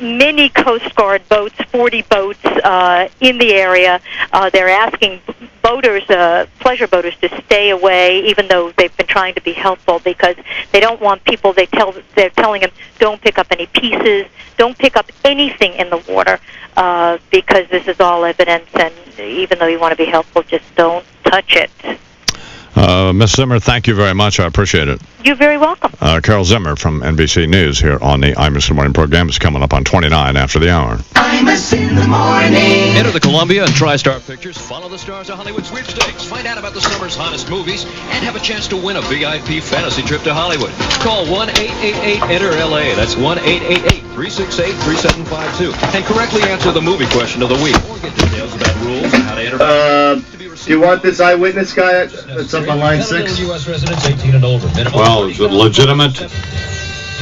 many Coast Guard boats, 40 boats in the area. They're asking boaters, pleasure boaters, to stay away, even though they've been trying to be helpful, because they don't want people. They're telling them, don't pick up any pieces, don't pick up anything in the water, because this is all evidence. And even though you want to be helpful, just don't touch it. Ms. Zimmer, thank you very much. I appreciate it. You're very welcome. Carol Zimmer from NBC News here on the Imus in the Morning program. Is coming up on 29 after the hour. Imus in the Morning. Enter the Columbia and TriStar Pictures. Follow the stars of Hollywood sweepstakes. Find out about the summer's hottest movies and have a chance to win a VIP fantasy trip to Hollywood. Call 1-888-ENTER-LA. That's 1-888-368-3752. And correctly answer the movie question of the week. Or get details about rules and how to enter. Do you want this Eyewitness guy that's up on line 6? U.S. residents 18 and older. Well, is it legitimate?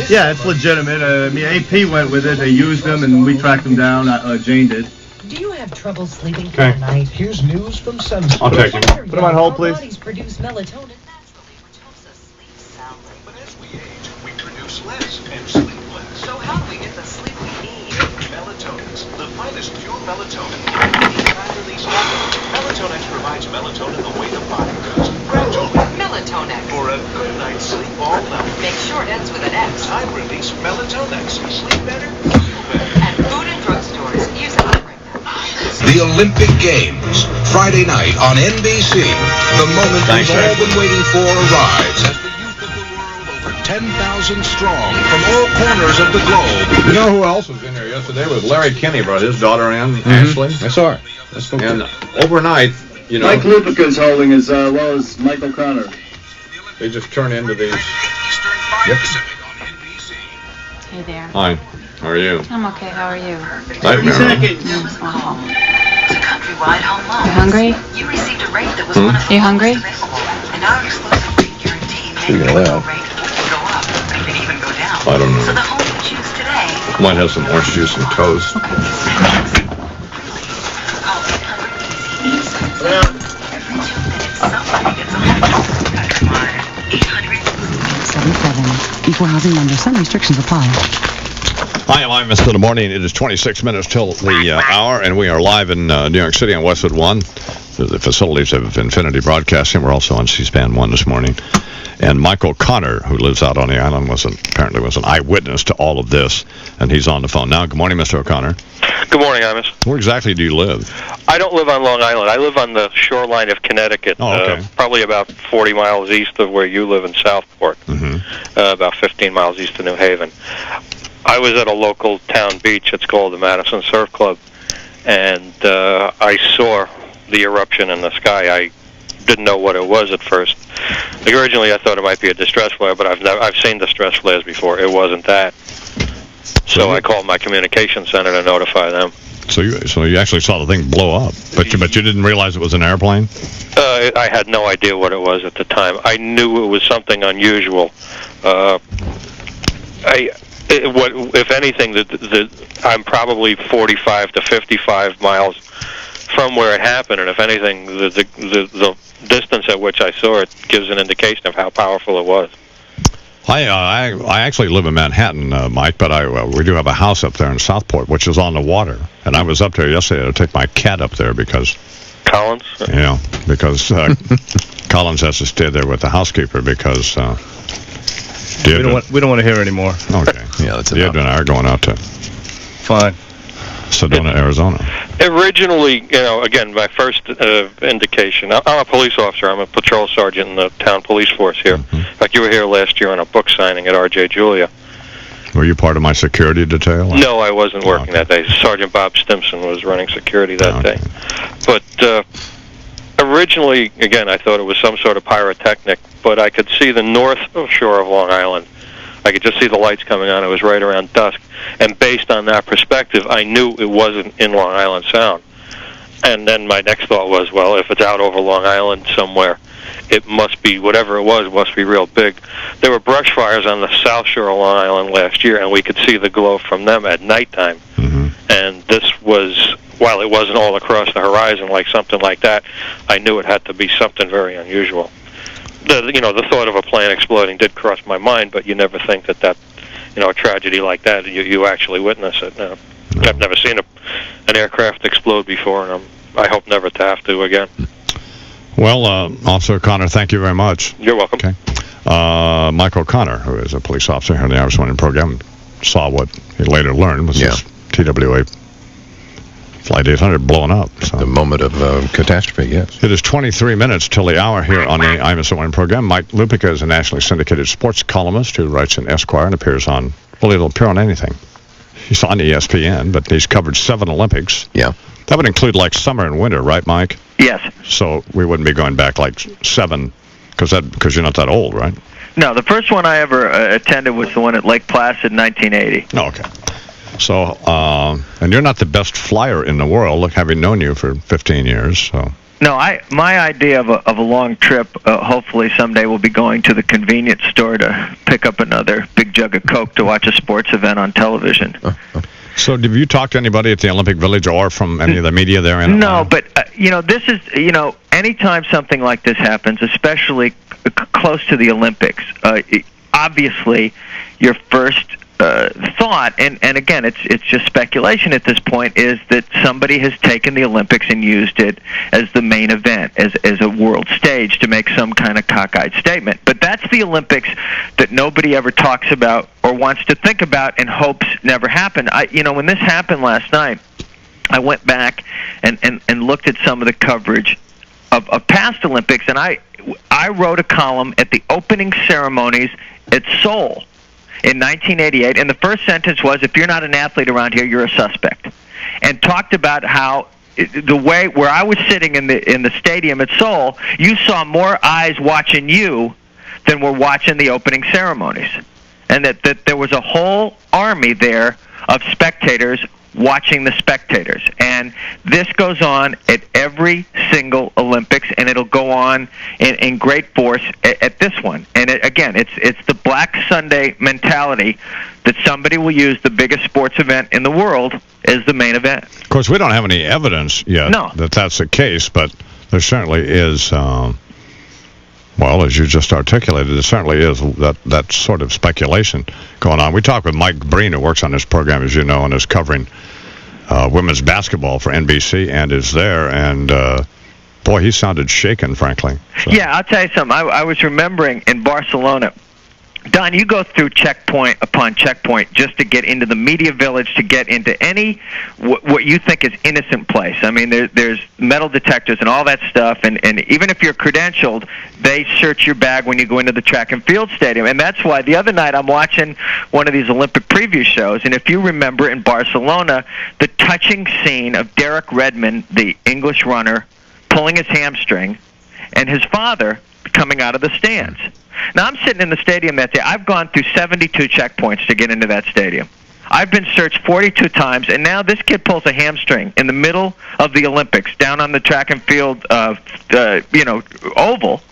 Yeah, it's legitimate. AP went with it. They used them, and we tracked them down. Jane did. Do you have trouble sleeping Okay. at night? Here's news from Sunshine. I'll take him. Put him on hold, please. Our bodies produce melatonin naturally, which helps us sleep soundly. But as we age, we produce less and sleep So how do we get the sleep we need? Melatonin, the finest pure melatonin. Release Melatonin provides melatonin the way the body does. Gradually. Melatonin. For a good night's sleep all night. Make sure it ends with an X. Time release Melatonin. Sleep better, feel better. At food and drug stores, use it right now. The Olympic Games, Friday night on NBC. The moment we've all been waiting for arrives as the youth of the world, over 10,000 strong, from all corners of the globe. You know who else was in there yesterday? Was Larry Kinney brought his daughter in, Ashley. I saw her. And overnight, you know, Mike Lupica's holding as well as Michael Connor. they just turn into these. Yep. Hey there. Hi. How are you? I'm okay. How are you? 30 seconds. Countrywide home loan. You hungry? You received a rate that was one of the. You hungry? And our exclusive rate guarantee Speaking of that, rate will go up. It can even go down. I don't know. So the home you choose today. Might have some orange juice and toast. Equal housing lender. Some restrictions apply. Hi, I'm Eyewitness in the morning. It is 26 minutes till the hour, and we are live in New York City on Westwood 1, the facilities of Infinity Broadcasting. We're also on C-SPAN 1 this morning. And Michael Connor, who lives out on the island, apparently was an eyewitness to all of this, and he's on the phone now. Good morning, Mr. O'Connor. Good morning, Imus. Where exactly do you live? I don't live on Long Island. I live on the shoreline of Connecticut, probably about 40 miles east of where you live in Southport, about 15 miles east of New Haven. I was at a local town beach. It's called the Madison Surf Club, and I saw the eruption in the sky. I didn't know what it was at first. Like, originally, I thought it might be a distress flare, but I've seen distress flares before. It wasn't that. So I called my communications center to notify them. So you actually saw the thing blow up, but you didn't realize it was an airplane? I had no idea what it was at the time. I knew it was something unusual. If anything, I'm probably 45 to 55 miles from where it happened, and if anything, the distance at which I saw it gives an indication of how powerful it was. I actually live in Manhattan, Mike, but we do have a house up there in Southport, which is on the water. And I was up there yesterday to take my cat up there because... Collins? Yeah, because Collins has to stay there with the housekeeper because... we don't want to hear anymore. Okay. Yeah, that's Deirdre and I are going out to... Fine. Sedona, Arizona. Originally, again, my first indication, I'm a police officer. I'm a patrol sergeant in the town police force here. In fact, you were here last year on a book signing at R.J. Julia. Were you part of my security detail? No, I wasn't working that day. Sergeant Bob Stimson was running security that day. But originally, again, I thought it was some sort of pyrotechnic, but I could see the north shore of Long Island. I could just see the lights coming on. It was right around dusk. And based on that perspective, I knew it wasn't in Long Island Sound. And then my next thought was, well, if it's out over Long Island somewhere, it must be, whatever it was, must be real big. There were brush fires on the south shore of Long Island last year, and we could see the glow from them at nighttime. And this was, while it wasn't all across the horizon like something like that, I knew it had to be something very unusual. The thought of a plane exploding did cross my mind, but you never think that a tragedy like that, you actually witness it. I've never seen an aircraft explode before, and I hope never to have to again. Well, Officer Connor, thank you very much. You're welcome. Okay. Michael Connor, who is a police officer here in the Hours Morning program, saw what he later learned was this TWA Flight 800 blowing up. So. The moment of catastrophe, yes. It is 23 minutes till the hour here on the Eyewitness Morning program. Mike Lupica is a nationally syndicated sports columnist who writes in Esquire and appears on, well, he'll appear on anything. He's on ESPN, but he's covered 7 Olympics. Yeah. That would include like summer and winter, right, Mike? Yes. So we wouldn't be going back like 7, because you're not that old, right? No, the first one I ever attended was the one at Lake Placid in 1980. Oh, okay. So, and you're not the best flyer in the world, look, having known you for 15 years, so... No, my idea of a long trip, hopefully someday we'll be going to the convenience store to pick up another big jug of Coke to watch a sports event on television. So have you talked to anybody at the Olympic Village or from any of the media there? No, but, this is, anytime something like this happens, especially close to the Olympics, obviously your first thought, and again, it's just speculation at this point, is that somebody has taken the Olympics and used it as the main event, as a world stage to make some kind of cockeyed statement. But that's the Olympics that nobody ever talks about or wants to think about and hopes never happen. When this happened last night, I went back and looked at some of the coverage of past Olympics, and I wrote a column at the opening ceremonies at Seoul in 1988, and the first sentence was, if you're not an athlete around here, you're a suspect, and talked about how the way where I was sitting in the stadium at Seoul, you saw more eyes watching you than were watching the opening ceremonies, and that there was a whole army there of spectators watching the spectators. And this goes on at every single Olympics, and it'll go on in great force at this one. And again, it's the Black Sunday mentality that somebody will use the biggest sports event in the world as the main event. Of course, we don't have any evidence yet that that's the case, but there certainly is, well, as you just articulated, there certainly is that sort of speculation going on. We talked with Mike Breen, who works on this program, as you know, and is covering women's basketball for NBC and is there, and boy, he sounded shaken, frankly. So. Yeah, I'll tell you something. I was remembering in Barcelona, Don, you go through checkpoint upon checkpoint just to get into the media village, to get into any what you think is innocent place. I mean, there's metal detectors and all that stuff, and even if you're credentialed, they search your bag when you go into the track and field stadium. And that's why the other night I'm watching one of these Olympic preview shows, and if you remember in Barcelona, the touching scene of Derek Redmond, the English runner, pulling his hamstring, and his father coming out of the stands. Now, I'm sitting in the stadium that day. I've gone through 72 checkpoints to get into that stadium. I've been searched 42 times, and now this kid pulls a hamstring in the middle of the Olympics down on the track and field, oval.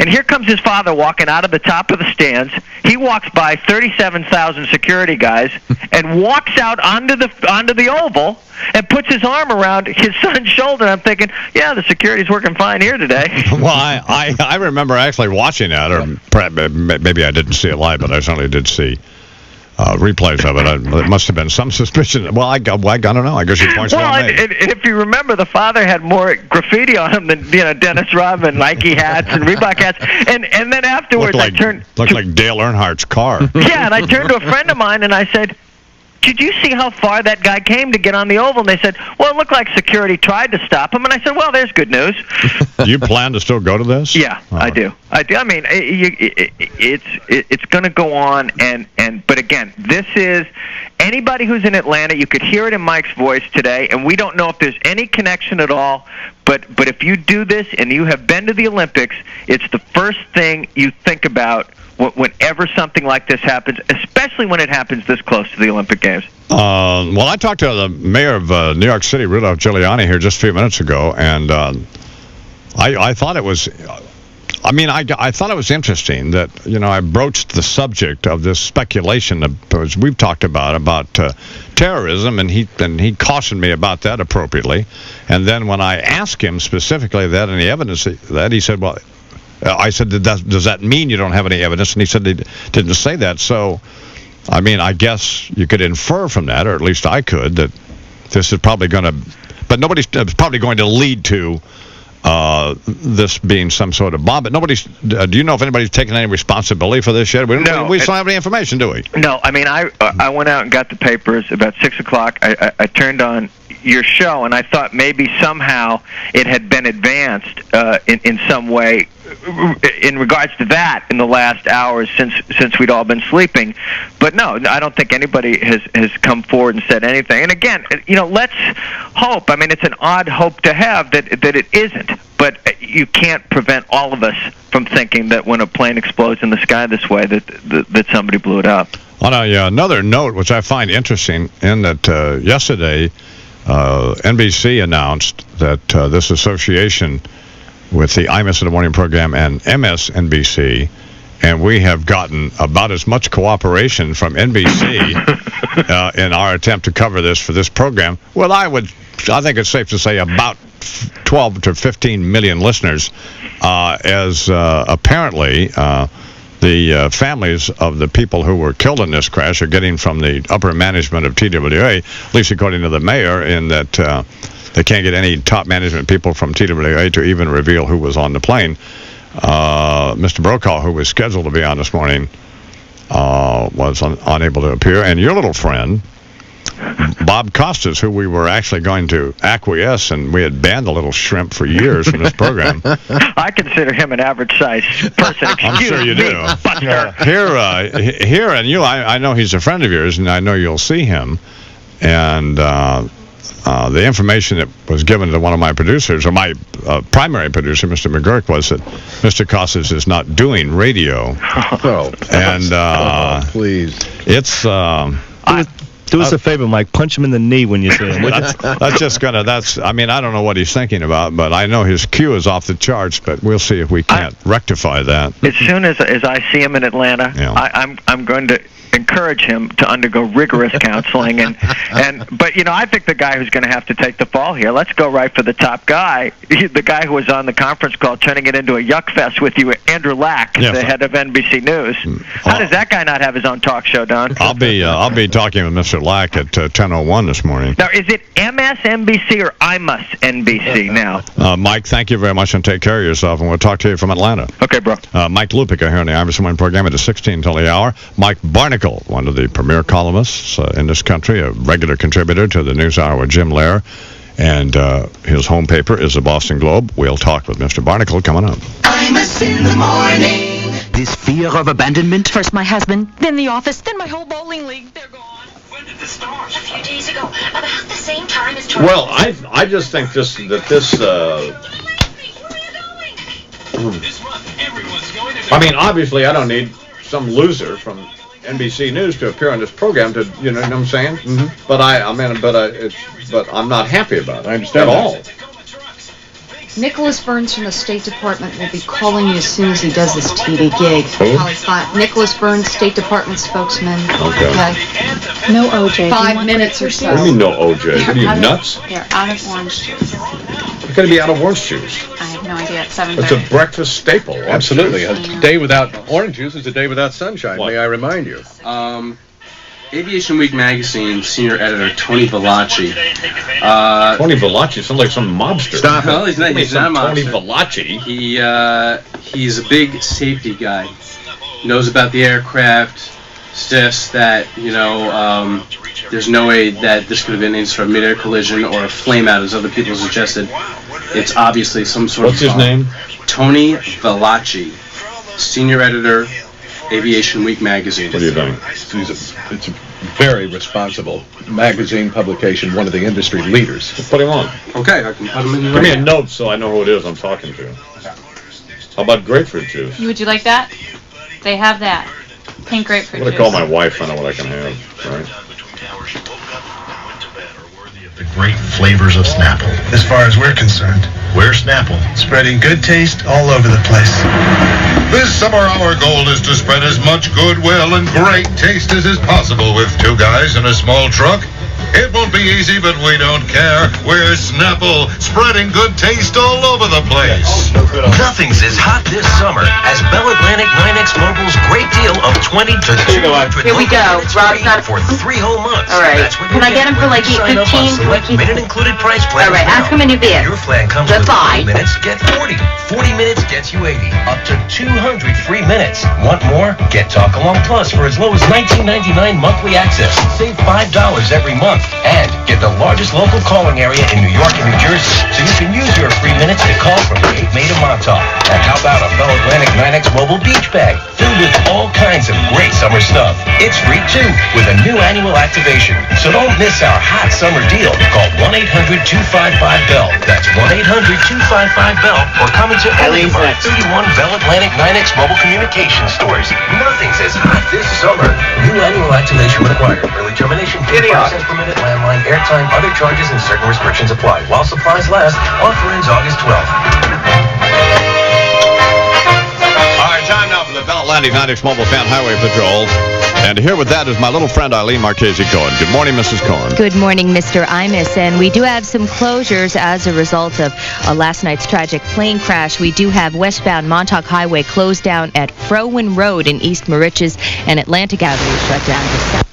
And here comes his father walking out of the top of the stands. He walks by 37,000 security guys and walks out onto the oval and puts his arm around his son's shoulder. I'm thinking, yeah, the security's working fine here today. Well, I remember actually watching that, or maybe I didn't see it live, but I certainly did see replays of it. It must have been some suspicion. Well, I don't know. I guess your point's well made. And if you remember, the father had more graffiti on him than Dennis Rodman, Nike hats and Reebok hats. And then afterwards, looked like Dale Earnhardt's car. Yeah, and I turned to a friend of mine and I said, did you see how far that guy came to get on the oval? And they said, well, it looked like security tried to stop him. And I said, well, there's good news. Do you plan to still go to this? Yeah, I do. I mean, it's going to go on. But again, this is anybody who's in Atlanta. You could hear it in Mike's voice today, and we don't know if there's any connection at all. But if you do this and you have been to the Olympics, it's the first thing you think about whenever something like this happens, especially when it happens this close to the Olympic Games. Well, I talked to the mayor of New York City, Rudolph Giuliani, here just a few minutes ago, and I thought it was... I thought it was interesting that, I broached the subject of this speculation as we've talked about terrorism, and he cautioned me about that appropriately. And then when I asked him specifically that any evidence that, he said, well, I said, does that mean you don't have any evidence? And he said he didn't say that. So, I guess you could infer from that, or at least I could, that this is probably going to, but it's probably going to lead to this being some sort of bomb. But do you know if anybody's taken any responsibility for this yet? We don't have any information, do we? No, I went out and got the papers about 6 o'clock. I turned on your show, and I thought maybe somehow it had been advanced in some way in regards to that in the last hours since we'd all been sleeping. But no, I don't think anybody has come forward and said anything. And again, let's hope. It's an odd hope to have that it isn't. But you can't prevent all of us from thinking that when a plane explodes in the sky this way, that somebody blew it up. On another note, which I find interesting, in that yesterday, NBC announced that this association with the Imus in the Morning program and MSNBC, and we have gotten about as much cooperation from NBC in our attempt to cover this for this program. Well, I think it's safe to say about 12 to 15 million listeners, as apparently the families of the people who were killed in this crash are getting from the upper management of TWA, at least according to the mayor, in that they can't get any top management people from TWA to even reveal who was on the plane. Mr. Brokaw, who was scheduled to be on this morning, was unable to appear. And your little friend, Bob Costas, who we were actually going to acquiesce, and we had banned the little shrimp for years from this program. I consider him an average-sized person. I'm sure you do. Here, and you, I know he's a friend of yours, and I know you'll see him. And the information that was given to one of my producers, or my primary producer, Mr. McGurk, was that Mr. Costas is not doing radio. Please. It's... Do us a favor, Mike. Punch him in the knee when you say him. I mean, I don't know what he's thinking about, but I know his cue is off the charts, but we'll see if we can't rectify that. As soon as I see him in Atlanta, I'm going to encourage him to undergo rigorous counseling but I think the guy who's going to have to take the fall here, let's go right for the top guy, the guy who was on the conference call turning it into a yuck fest with you, Andrew Lack, the head of NBC News. How does that guy not have his own talk show, Don? I'll be talking with Mr. Lack at 10:01 this morning. Now, is it MSNBC or Imus NBC now? Mike, thank you very much, and take care of yourself, and we'll talk to you from Atlanta. Okay, bro. Mike Lupica here on the Iverson Morning program at 16 till the hour. Mike Barnacle, one of the premier columnists in this country, a regular contributor to the NewsHour with Jim Lehrer, and his home paper is the Boston Globe. We'll talk with Mr. Barnacle coming up. Imus in the morning. This fear of abandonment? First my husband, then the office, then my whole bowling league. They're gone. When did this start? A few days ago, about the same time as... Well, I just think this I mean, obviously, I don't need some loser from NBC News to appear on this program to, you know what I'm saying? Mm-hmm. But I'm not happy about it. I understand at all. Nicholas Burns from the State Department will be calling you as soon as he does this TV gig. Who? Nicholas Burns, State Department spokesman. Okay. No OJ. 5 minutes or so. What do you mean no OJ? What are you, nuts? They're out of orange juice. How can it be out of orange juice? I have no idea. It's 7:30. It's a breakfast staple. Absolutely. A day without orange juice is a day without sunshine, may I remind you. Aviation Week magazine senior editor Tony Velacci. Tony Velacci sounds like some mobster. Stop it. Well, he's not a Tony mobster. Velacci. He's a big safety guy. Knows about the aircraft. Suggests that there's no way that this could have been any sort of mid-air collision or a flame out, as other people suggested. It's obviously some sort of. What's his name? Tony Velacci, senior editor, Aviation Week magazine. What do you think? It's a very responsible magazine publication, one of the industry leaders. Let's put him on. Okay, I can put him in the Give me a note so I know who it is I'm talking to. How about grapefruit juice? Would you like that? They have that. Pink grapefruit I'm going to call my wife, find out what I can have. Right? The great flavors of Snapple. As far as we're concerned, we're Snapple, spreading good taste all over the place. This summer, our goal is to spread as much goodwill and great taste as is possible with two guys in a small truck. It won't be easy, but we don't care. We're Snapple, spreading good taste all over the place. Nothing's as hot this summer as Bell Atlantic 9X Mobile's great deal of 20 to 200 Here we go. Rob's not for 3 whole months. All right. That's what Can I get him for like $8.15? Select minute-included price plans. All right. Ask him a new bid. Your plan comes with 40 minutes, get 40. 40 minutes gets you 80. Up to 200 free minutes. Want more? Get Talk Along Plus for as low as $19.99 monthly access. Save $5 every month. And get the largest local calling area in New York and New Jersey, so you can use your free minutes to call from Cape May to Montauk. And how about a Bell Atlantic 9X mobile beach bag filled with all kinds of great summer stuff? It's free too, with a new annual activation. So don't miss our hot summer deal. Call 1-800-255-BELL. That's 1-800-255-BELL, or come into any of our 31 Bell Atlantic 9X mobile communication stores. Nothing's as hot this summer. New annual activation required. Early termination fee, 5 cents per minute, landline, airtime, other charges, and certain restrictions apply. While supplies last, offer ends August 12th. All right, time now for the Bell Mid-Atlantic 96 Mobile Fan Highway Patrol. And here with that is my little friend Eileen Marchese Cohen. Good morning, Mrs. Cohen. Good morning, Mr. Imus. And we do have some closures as a result of last night's tragic plane crash. We do have westbound Montauk Highway closed down at Frowen Road in East Moriches, and Atlantic Avenue shut down to south.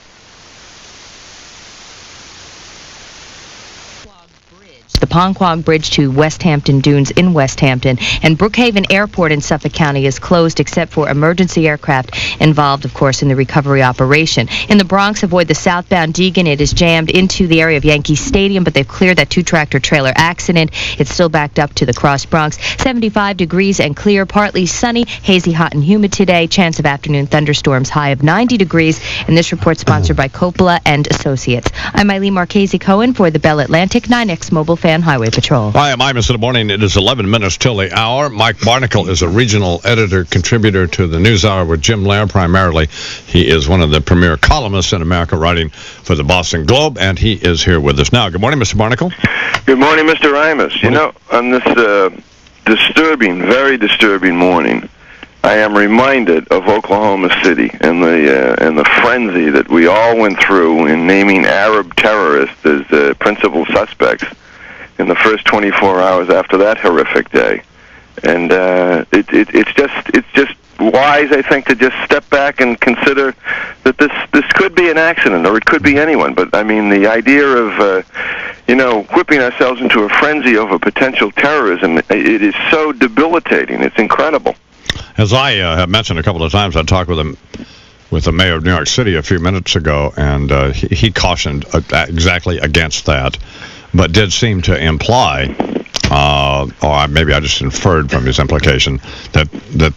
The Ponquag Bridge to West Hampton Dunes in West Hampton, and Brookhaven Airport in Suffolk County is closed except for emergency aircraft involved, of course, in the recovery operation. In the Bronx, avoid the southbound Deegan. It is jammed into the area of Yankee Stadium, but they've cleared that two-tractor trailer accident. It's still backed up to the Cross Bronx. 75 degrees and clear, partly sunny, hazy, hot, and humid today. Chance of afternoon thunderstorms, high of 90 degrees. And this report sponsored by Coppola and Associates. I'm Eileen Marchese Cohen for the Bell Atlantic 9X Mobile Fan Highway Patrol. Hi, I'm Imus in the morning. It is 11 minutes till the hour. Mike Barnacle is a regional editor, contributor to the News Hour with Jim Lair primarily. He is one of the premier columnists in America writing for the Boston Globe, and he is here with us now. Good morning, Mr. Barnacle. Good morning, Mr. Imus. You know, on this very disturbing morning, I am reminded of Oklahoma City and the frenzy that we all went through in naming Arab terrorists as principal suspects in the first 24 hours after that horrific day. And it's just wise, I think, to just step back and consider that this could be an accident, or it could be anyone. But I mean, the idea of whipping ourselves into a frenzy over potential terrorism, it is so debilitating. It's incredible. As I have mentioned a couple of times, I talked with the mayor of New York City a few minutes ago, and he cautioned exactly against that, but did seem to imply, or maybe I just inferred from his implication, that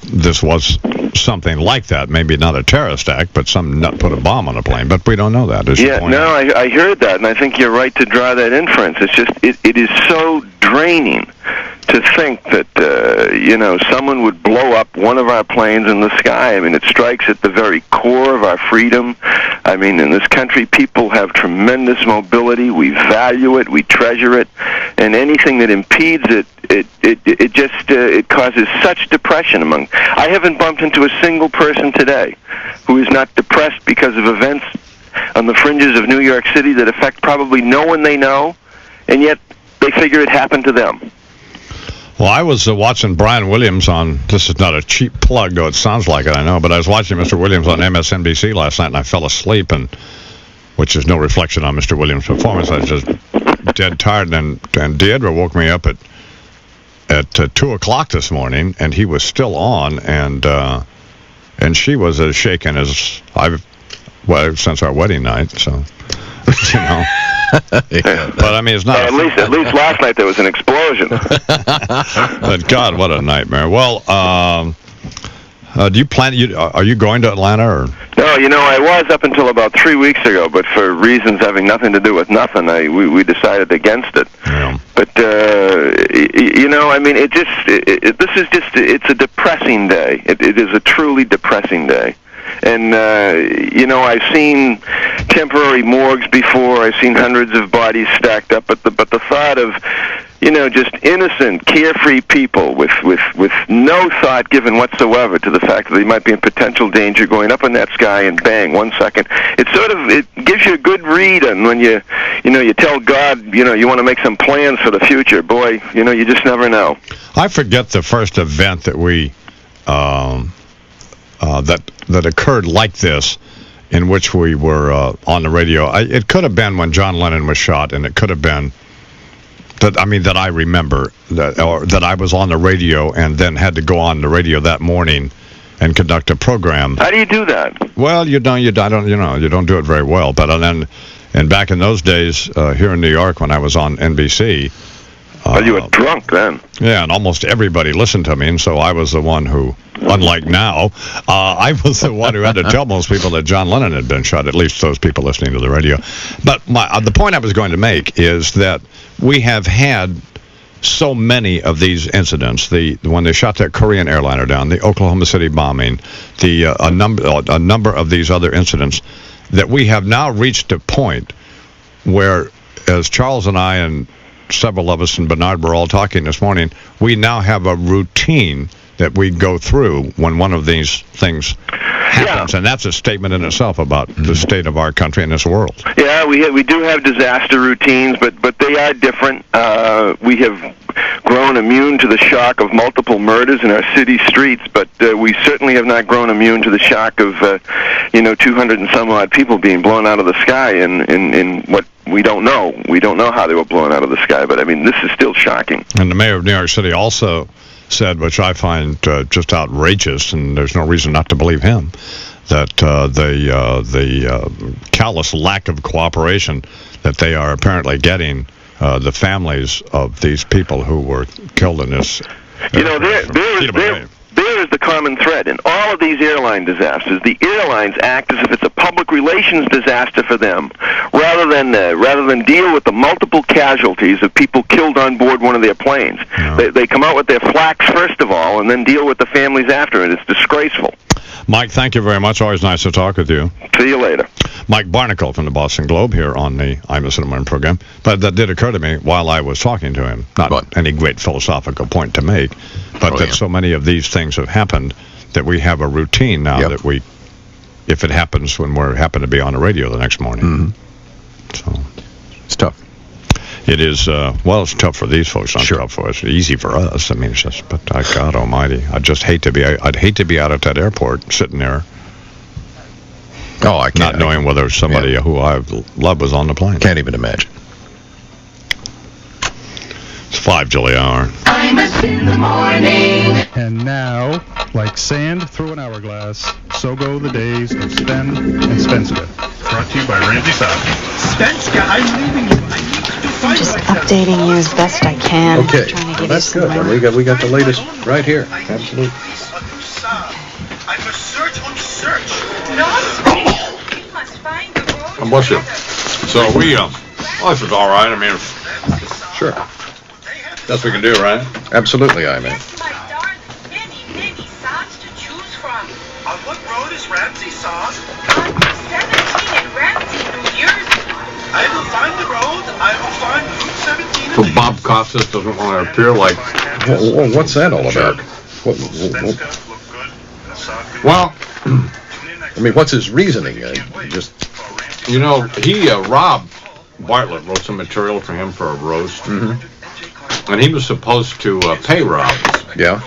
this was something like that. Maybe not a terrorist act, but some nut put a bomb on a plane. But we don't know that. I heard that, and I think you're right to draw that inference. It's just it is so draining to think that someone would blow up one of our planes in the sky. I mean, it strikes at the very core of our freedom. I mean, in this country, people have tremendous mobility. We value it, we treasure it, and anything that impedes it, it causes such depression among. I haven't bumped into a single person today who is not depressed because of events on the fringes of New York City that affect probably no one they know, and yet they figure it happened to them. Well, I was watching Brian Williams on, this is not a cheap plug, though it sounds like it, I know, but I was watching Mr. Williams on MSNBC last night, and I fell asleep, which is no reflection on Mr. Williams' performance. I was just dead tired, and Deidre woke me up at 2 o'clock this morning, and he was still on, and she was as shaken as since our wedding night, so, But I mean, it's not. At least last night there was an explosion. But God, what a nightmare. Well, do you plan? Are you going to Atlanta or? No, I was up until about 3 weeks ago, but for reasons having nothing to do with nothing, we decided against it. Yeah. But I mean, it's a depressing day. It is a truly depressing day. And, I've seen temporary morgues before. I've seen hundreds of bodies stacked up. But the thought of, just innocent, carefree people with no thought given whatsoever to the fact that they might be in potential danger going up in that sky and bang, 1 second. It gives you a good read on when you tell God, you want to make some plans for the future. Boy, you just never know. I forget the first event that we... that occurred like this, in which we were on the radio. It could have been when John Lennon was shot, and it could have been that I remember that I was on the radio and then had to go on the radio that morning and conduct a program. How do you do that? Well, you don't do it very well. But and back in those days here in New York when I was on NBC. Well, you were drunk then. Yeah, and almost everybody listened to me, and so I was the one who, unlike now, I was the one who had to tell most people that John Lennon had been shot, at least those people listening to the radio. But the point I was going to make is that we have had so many of these incidents, when they shot that Korean airliner down, the Oklahoma City bombing, a number of these other incidents, that we have now reached a point where, as Charles and I and several of us and Bernard were all talking this morning, we now have a routine that we go through when one of these things happens, and that's a statement in itself about the state of our country and this world. Yeah, we do have disaster routines, but they are different. We have grown immune to the shock of multiple murders in our city streets, but we certainly have not grown immune to the shock of 200 and some odd people being blown out of the sky in what we don't know. We don't know how they were blown out of the sky, but I mean, this is still shocking. And the mayor of New York City also said, which I find just outrageous, and there's no reason not to believe him, that the callous lack of cooperation that they are apparently getting the families of these people who were killed in this. There is the common thread in all of these airline disasters. The airlines act as if it's a public relations disaster for them, rather than deal with the multiple casualties of people killed on board one of their planes. No. They come out with their flax first of all, and then deal with the families after it. It's disgraceful. Mike, thank you very much. Always nice to talk with you. See you later. Mike Barnacle from the Boston Globe here on the Imus in the Morning program. But that did occur to me while I was talking to him. Not any great philosophical point to make, but that so many of these things have happened that we have a routine now that we, if it happens when we happen to be on the radio the next morning. So it's tough. It is, it's tough for these folks, not tough for us. It's easy for us. I mean, it's just, but God almighty, I'd hate to be out at that airport sitting there. Oh, I can't. Not knowing whether somebody who I love was on the plane. Can't even imagine. It's 5 till the hour. Imus in the morning. And now, like sand through an hourglass, so go the days of Sven and Spenska. Brought to you by Ramsey South. Spenska, I'm leaving you. I'm just updating you as best I can. Okay, Trying to give that's you good. And we got the latest right here. Absolutely. I must search on search. And bless you. So we, this is all right. I mean, sure. Best we can do, right? Absolutely, I mean. On what road is Ramsey Sauce? 17 in Ramsey, New Jersey. I will find the road. I will find Route 17. So Bob Costas doesn't want to appear like. What's that all about? Well, I mean, what's his reasoning? Rob Bartlett wrote some material for him for a roast, and he was supposed to pay Rob. Yeah.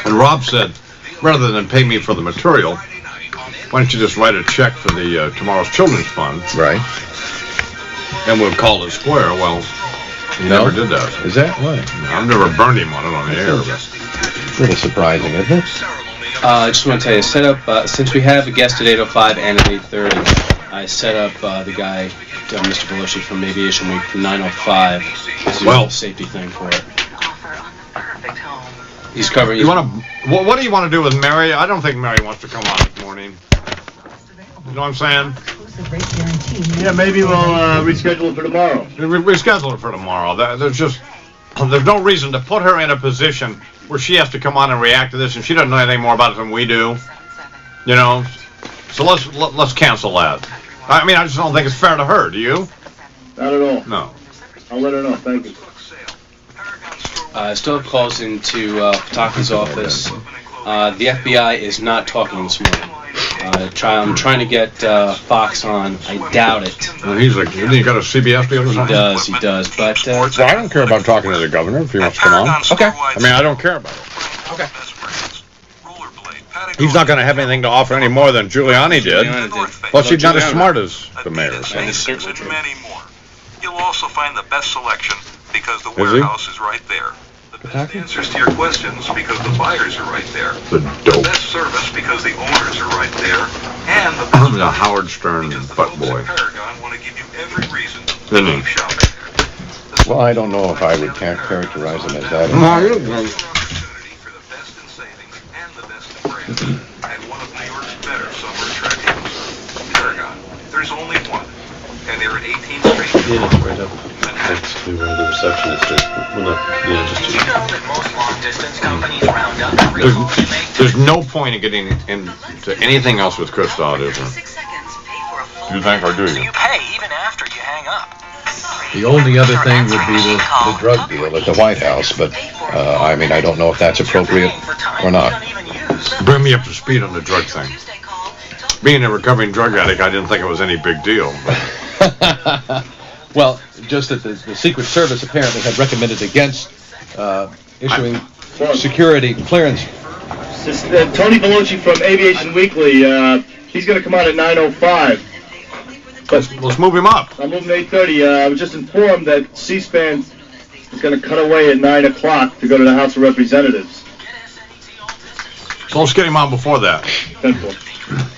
And Rob said, rather than pay me for the material, why don't you just write a check for the Tomorrow's Children's Fund? Right. And we'll call it square. Well, he never did that. Is that right? I've never burned him on it on the air. It's a little surprising, isn't it? I just want to tell you, set up, since we have a guest at 8:05 and at 8:30, I set up the guy, Mr. Belushi from Aviation Week for 9:05. This is a safety thing for it. He's covering. What do you want to do with Mary? I don't think Mary wants to come on this morning. You know what I'm saying? Yeah, maybe we'll reschedule it for tomorrow. Reschedule it for tomorrow. There's no reason to put her in a position where she has to come on and react to this, and she doesn't know anything more about it than we do. You know, so let's cancel that. I mean, I just don't think it's fair to her. Do you? Not at all. No. I'll let her know. Thank you. Still have calls into Pataki's office. The FBI is not talking this morning. I'm trying to get Fox on. I doubt it. Well, he's like, you got a CBS deal or something? He does. But well, I don't care about talking to the governor if he wants to come on. Okay. I mean, I don't care about it. Okay. He's not going to have anything to offer any more than Giuliani did. Plus, he's not as smart as the mayor. So. And many more. You'll also find the best selection because the warehouse is right there. The best answers to your questions because the buyers are right there. The dope. Best service because the owners are right there. And the best the Howard Stern butt boy. Paragon want to give you every reason to Didn't he? keep shopping there. Well, I don't know if I would characterize him as that. No, you don't. For the best in savings and the best in brands. And one of New York's better summer attractions. Paragon. There's only one. And they're at 18th Street. Yeah, it's right up next to the receptionist. Just you know that most long-distance companies round up every call you make. There's no point in getting into anything else with Chris Dodd, is there? 6 seconds, pay for a full You think, or do you? So you pay even after you hang up. The only other thing would be the drug deal at the White House, but I mean, I don't know if that's appropriate or not. Bring me up to speed on the drug thing. Being a recovering drug addict, I didn't think it was any big deal. Well, just that the Secret Service apparently had recommended against issuing security clearance. Tony Bellucci from Aviation Weekly, he's going to come out at 9:05. Let's move him up. I'm moving to 8:30. I was just informed that C-SPAN is going to cut away at 9 o'clock to go to the House of Representatives. So let's get him on before that. 10-4.